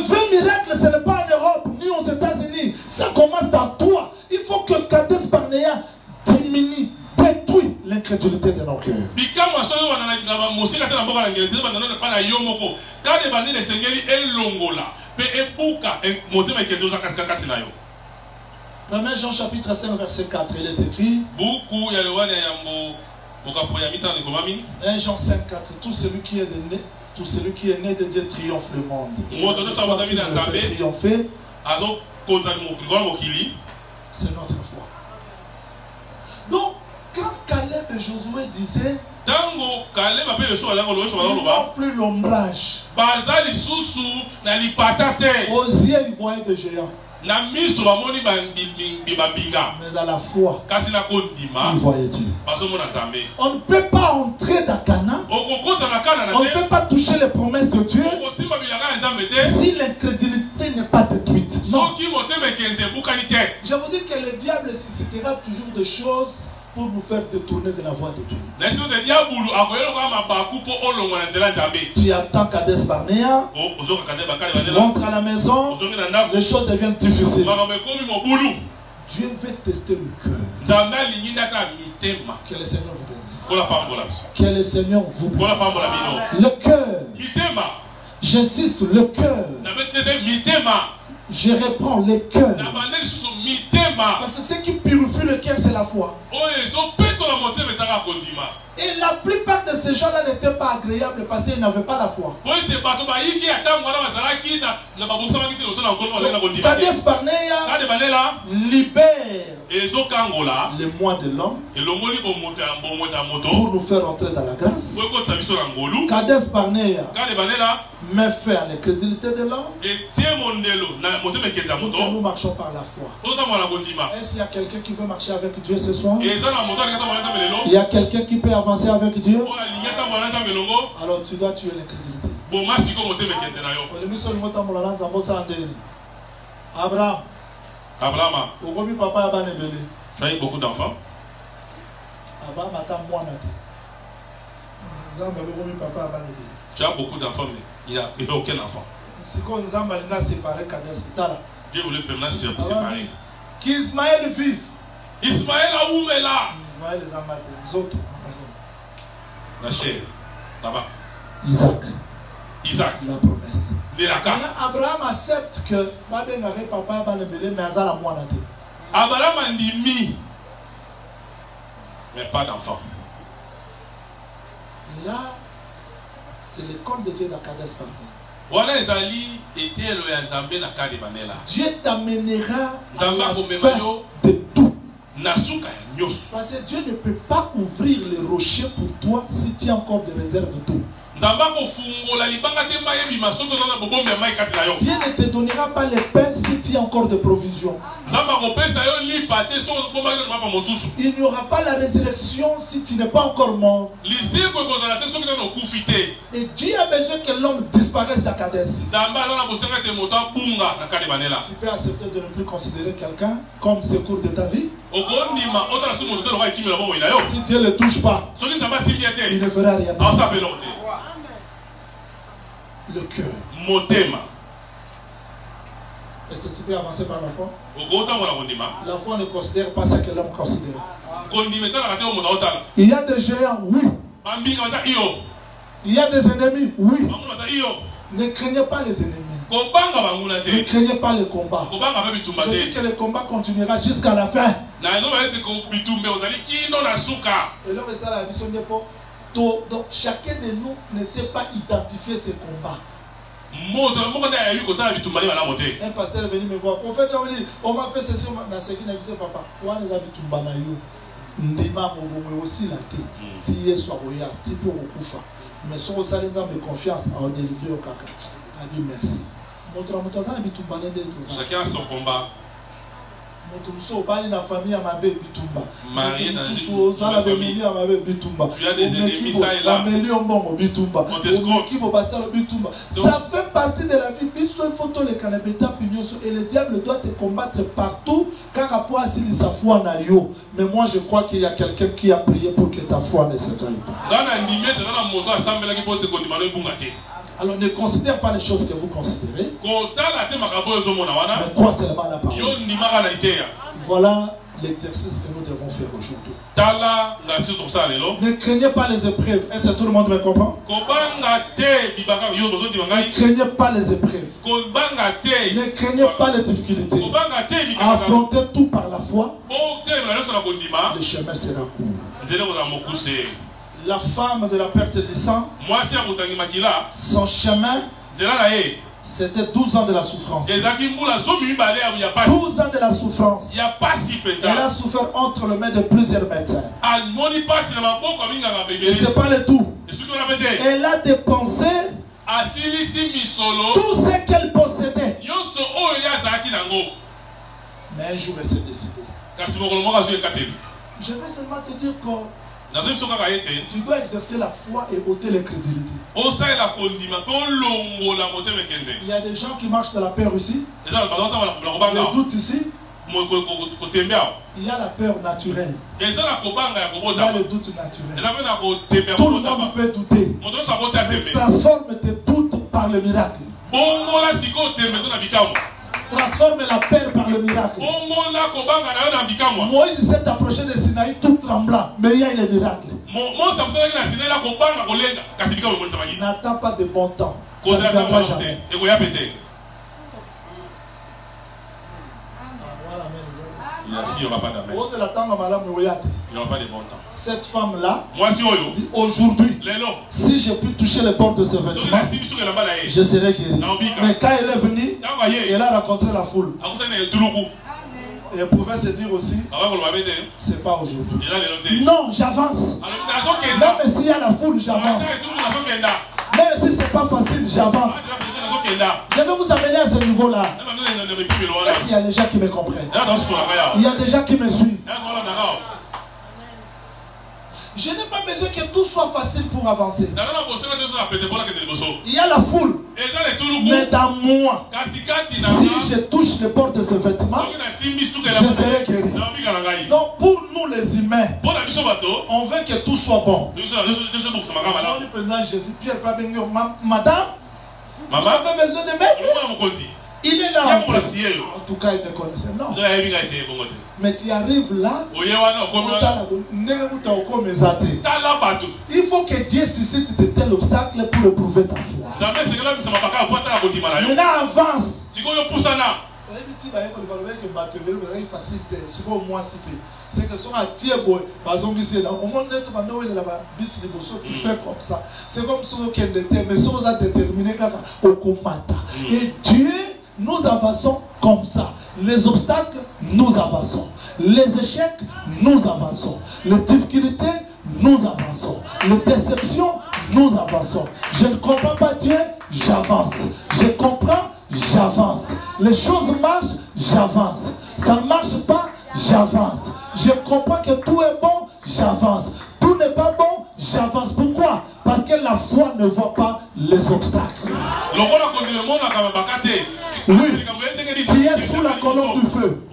vrai miracle, ce n'est pas en Europe ni aux États-Unis. Ça commence dans toi. Il faut que Kadesh Barnea diminue, détruit l'incrédulité de nos cœurs. Premier Jean chapitre 5 verset 4, il est écrit 1 Jean 5, 4, tout celui qui est né de Dieu triomphe le monde. Triompher, c'est notre foi. Donc, quand Caleb Caleb et Josué disaient, tango Caleb appelle le choix là on le choix ils n'ont plus l'ombrage. bazali susu na lipata te Aux yeux, ils voyaient des géants. na miso bamoni babinga Mais dans la foi, kasi na kondima ils voyaient Dieu. bazomona nzambe On ne peut pas entrer dans Canaan. okokota na kana na On ne te peut pas toucher les promesses de Dieu okosimba bilanga ya nzambe te si l'incrédulité n'est pas détruite. Non. soki motema ekenze ebukani te. Je vous dis que le diable suscitera toujours des choses pour nous faire détourner de la voie de Dieu. na esi ote diabulu akoyeloka mabaku mpo olongwa na nzela nzambe Tu attends Kades Barnea, ozoka kande bakale tu banela rentres à la maison, ozongi na ndako les choses deviennent difficiles. makambo ekomi mobulu Dieu veut tester le cœur. nzambe alingi ndaka mitema Que le Seigneur vous bénisse. mpola pambola biso Que le Seigneur vous mpola bénisse. pambola bino Le cœur, mitema j'insiste, le cœur. na beti ete mitema Je reprends le cœur. na bande lisusu mitema Parce que ce qui purifie le cœur, c'est la foi. oyo ezopetola motema ezaka kondima Et la plupart de ces gens-là n'étaient pas agréables parce qu'ils n'avaient pas la foi. po ete bato bayiki ya ntango wana bazalaki na babusamaki te loso na nkolo bazali na kondima te Kades Barnea kade banela libère ezokangola les mois de l'homme elongoli bomota ya moto pour nous faire entrer dans la grâce. po ekotisa biso na ngolu Kades Barnea kade banela met fin à l'incrédulité de l'homme. etie mondelo na motema ekenzi ya Nous, moto nous marchons par la foi. totambola na kondima Est-ce qu'il y a quelqu'un qui veut marcher avec Dieu ce soir? eza na moto alingi atambola na nzambe lelo Il y a quelqu'un qui peut avancer avec Dieu? oyo alingi atambola na nzambe elongo Alors tu dois tuer l'incrédulité. boma siko motema ekenzi na yo Abraham, abrahama okomi papa ya bana ebele. tu as eu beaucoup d'enfants Abraham ata mwana te. Nzambe okomi papa ya bana ebele. tu as beaucoup d'enfants mais il fait aucun enfant Sikoyo Nzambe alinga séparer Kades tala. Dieu voulait faire una séparer Qu'Ismaël vive. Ismaël aumela Ismaël ezanga te. Nzoto. la chair là-bas Isaac La promesse. Nilaka Abraham accepte que babengare papa ya bana ebele mais azala mwana te. Abraham andimi mais pas d'enfant. Là, c'est l'école de Dieu dans Kades Barnea. Wana ezali etelo ya nzambe na kade banela. Dieu t'amènera à Nzambe la akomema fin yo de tout. na suka ya nyonso. Parce que Dieu ne peut pas ouvrir les rochers pour toi si tu as encore des réserves d'eau. Nzambe akofungola libanga te mai ebima soki oza na bobombe ya mai kati na yo. Dieu ne te donnera pas les pains si tu as encore des provisions. Nzambe akopesa yo lipa te soki obombaki na mapa mosusu. Il n'y aura pas la résurrection si tu n'es pas encore mort. Liseko ekozala te soki nano okufi te. Et Dieu a besoin que l'homme disparaisse dans Kades. Nzambe aza na bosenga te moto abunga na kade banela. Tu peux accepter de ne plus considérer quelqu'un comme secours de ta vie. okondima otala soki moto te loka ekimela bomoi na yo. Si Dieu ne le touche pas, soki nzambe asimbi ye il te ne fera rien. aosapela o te. Le cœur. Motema Est-ce que tu peux avancer par la foi? okotambola kondima La foi ne considère pas ce que l'homme considère. kondima etalaka te oyo moto aotala. Il y a des géants, oui. bambinga baza iyo Il y a des ennemis, oui. bamuna baza iyo Ne craignez pas les ennemis. kobanga banguna Ne te craignez pas les combats. kobanga mpe bitumba Je dis te que le combat continuera jusqu'à la fin. na ezoba ete bitumbe ozali kino na suka. Et là, ça, la vision n'est pas. Donc, chacun de nous ne sait pas identifier ses combats. moto moko nde ayebi kotala bitumba nde malamu te. Un pasteur est venu me voir. Prophète, on dit, on m'a fait ceci, on m'a dit, papa. On a bitumba na yo. Ndima mo aussi la tête. Ti yeso oya, ti pour okufa. Mais si on s'allie dans mes confiance, on délivre au kaka. A dit merci. Montre moi ça bitumba nde tout ça. Chacun a son combat. Moto bali na famille à ma bébé bitumba. Marié dans une bitumba. Tu as des ennemis ça et là. Bitumba. Ça fait partie de la vie. Il faut que les canabétas et le diable doit te combattre partout car rapport à sa foi na yo. Mais moi je crois qu'il y a quelqu'un qui a prié pour que ta foi ne s'éteigne pas. Alors ne considère pas les choses que vous considérez. Mais crois seulement à la parole. Voilà l'exercice que nous devons faire aujourd'hui. Ne craignez pas les épreuves. Est-ce que tout le monde me comprend? Ne craignez pas les épreuves. Ne craignez pas les difficultés. Affrontez tout par la foi. Le chemin sera court. La femme de la perte du sang, son chemin C'était 12 ans de la souffrance. 12 ans de la souffrance. Elle a souffert entre les mains de plusieurs médecins. Et ce n'est pas le tout. Elle a dépensé tout ce qu'elle possédait. Mais un jour, elle s'est décidée. Je vais seulement te dire que tu dois exercer la foi et ôter l'incrédulité. Il y a des gens qui marchent dans la peur ici. Le doute ici. Il y a la peur naturelle. Il y a le doute naturel. Tout le monde peut douter. Transforme tes doutes par le miracle. Transforme la peur par le miracle. Moïse s'est approché de Sinaï tout tremblant, mais il y a le miracle. N'attends pas de bon temps. Ça ne viendra jamais. Il n'y aura pas d'amen. Il n'y aura pas de bon temps. Cette femme-là, aujourd'hui, si j'ai pu toucher le bord de ce vêtement, je serai guéri. Mais quand elle est venue, elle a rencontré la foule. Et elle pouvait se dire aussi, c'est pas aujourd'hui. Non, j'avance. Même s'il y a la foule, j'avance. Même si c'est pas facile, j'avance. Je vais vous amener à ce niveau-là. Est-ce qu'il y a des gens qui me comprennent? Il y a des gens qui me suivent. Je n'ai pas besoin que tout soit facile pour avancer. Il y a la foule. Mais dans moi, si je touche le bord de ce vêtement, je serai guéri. Donc pour nous les humains, on veut que tout soit bon. Jésus, Pierre, madame, vous avez besoin de m'aider? Il est là. En tout cas, il te connaissait. Non. Mais tu arrives là. Il faut que Dieu suscite de tels obstacles pour éprouver ta foi. Maintenant, avance. C'est que son tu fais comme ça. C'est comme si on était, mais si on a déterminé au combat. Et Dieu, nous avançons comme ça. Les obstacles, nous avançons. Les échecs, nous avançons. Les difficultés, nous avançons. Les déceptions, nous avançons. Je ne comprends pas Dieu, j'avance. Je comprends, j'avance. Les choses marchent, j'avance. Ça ne marche pas, j'avance. Je comprends que tout est bon, j'avance. Tout n'est pas bon, j'avance. Pourquoi? Parce que la foi ne voit pas les obstacles. Oui, tu es sous la colonne du feu.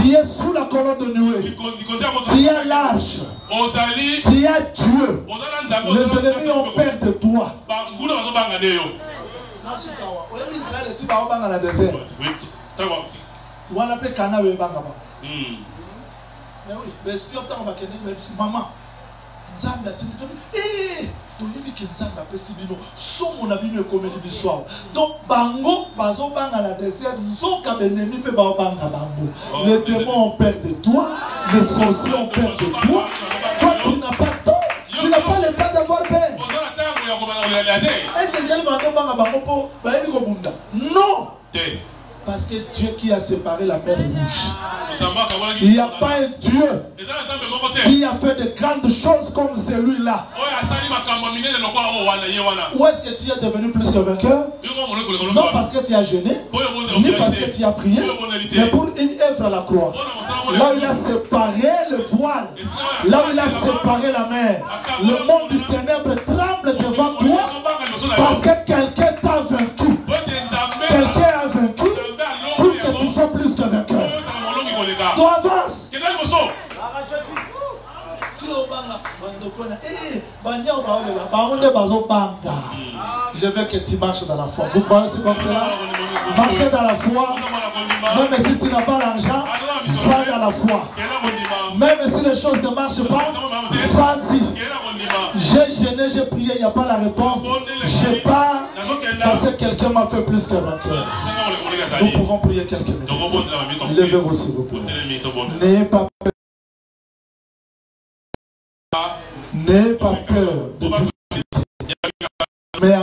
Tu es sous la colonne de nuée. Tu es large. Tu es Dieu. Les ennemis ont peur de toi. Maman, Nzambe atindi toyebi ke Nzambe apesi bino somo na bino ekomeli biso. Donc bango bazobanga na désert nzoka benemi pe baobanga bango. Les démons ont peur de toi, les sorciers ont peur de toi. Toi tu n'as pas tort, tu n'as pas le temps d'avoir peur. Est-ce que c'est le manteau banga bango po bayebi kobunda? Non. Parce que Dieu qui a séparé la mer rouge. Il n'y a pas un Dieu qui a fait de grandes choses comme celui-là. Où est-ce que tu es devenu plus que vainqueur? Non parce que tu as gêné, ni parce que tu as prié, mais pour une œuvre à la croix. Là où il a séparé le voile, là où il a séparé la mer, le monde du ténèbre tremble devant toi parce que quelqu'un t'a vaincu. Quelqu'un a vaincu pour que tu sois plus que vainqueur. Donc avance. Je veux que tu marches dans la foi. Vous croyez c'est comme cela? Marchez dans la foi. Même si tu n'as pas l'argent, va dans la foi. Même si les choses ne marchent pas, vas-y. J'ai gêné, j'ai prié, il n'y a pas la réponse. Je pars parce que quelqu'un m'a fait plus que vainqueur. Nous pouvons prier quelques minutes. Levez-vous s'il vous plaît. N'ayez pas peur. N'ayez pas peur de difficulté. Mais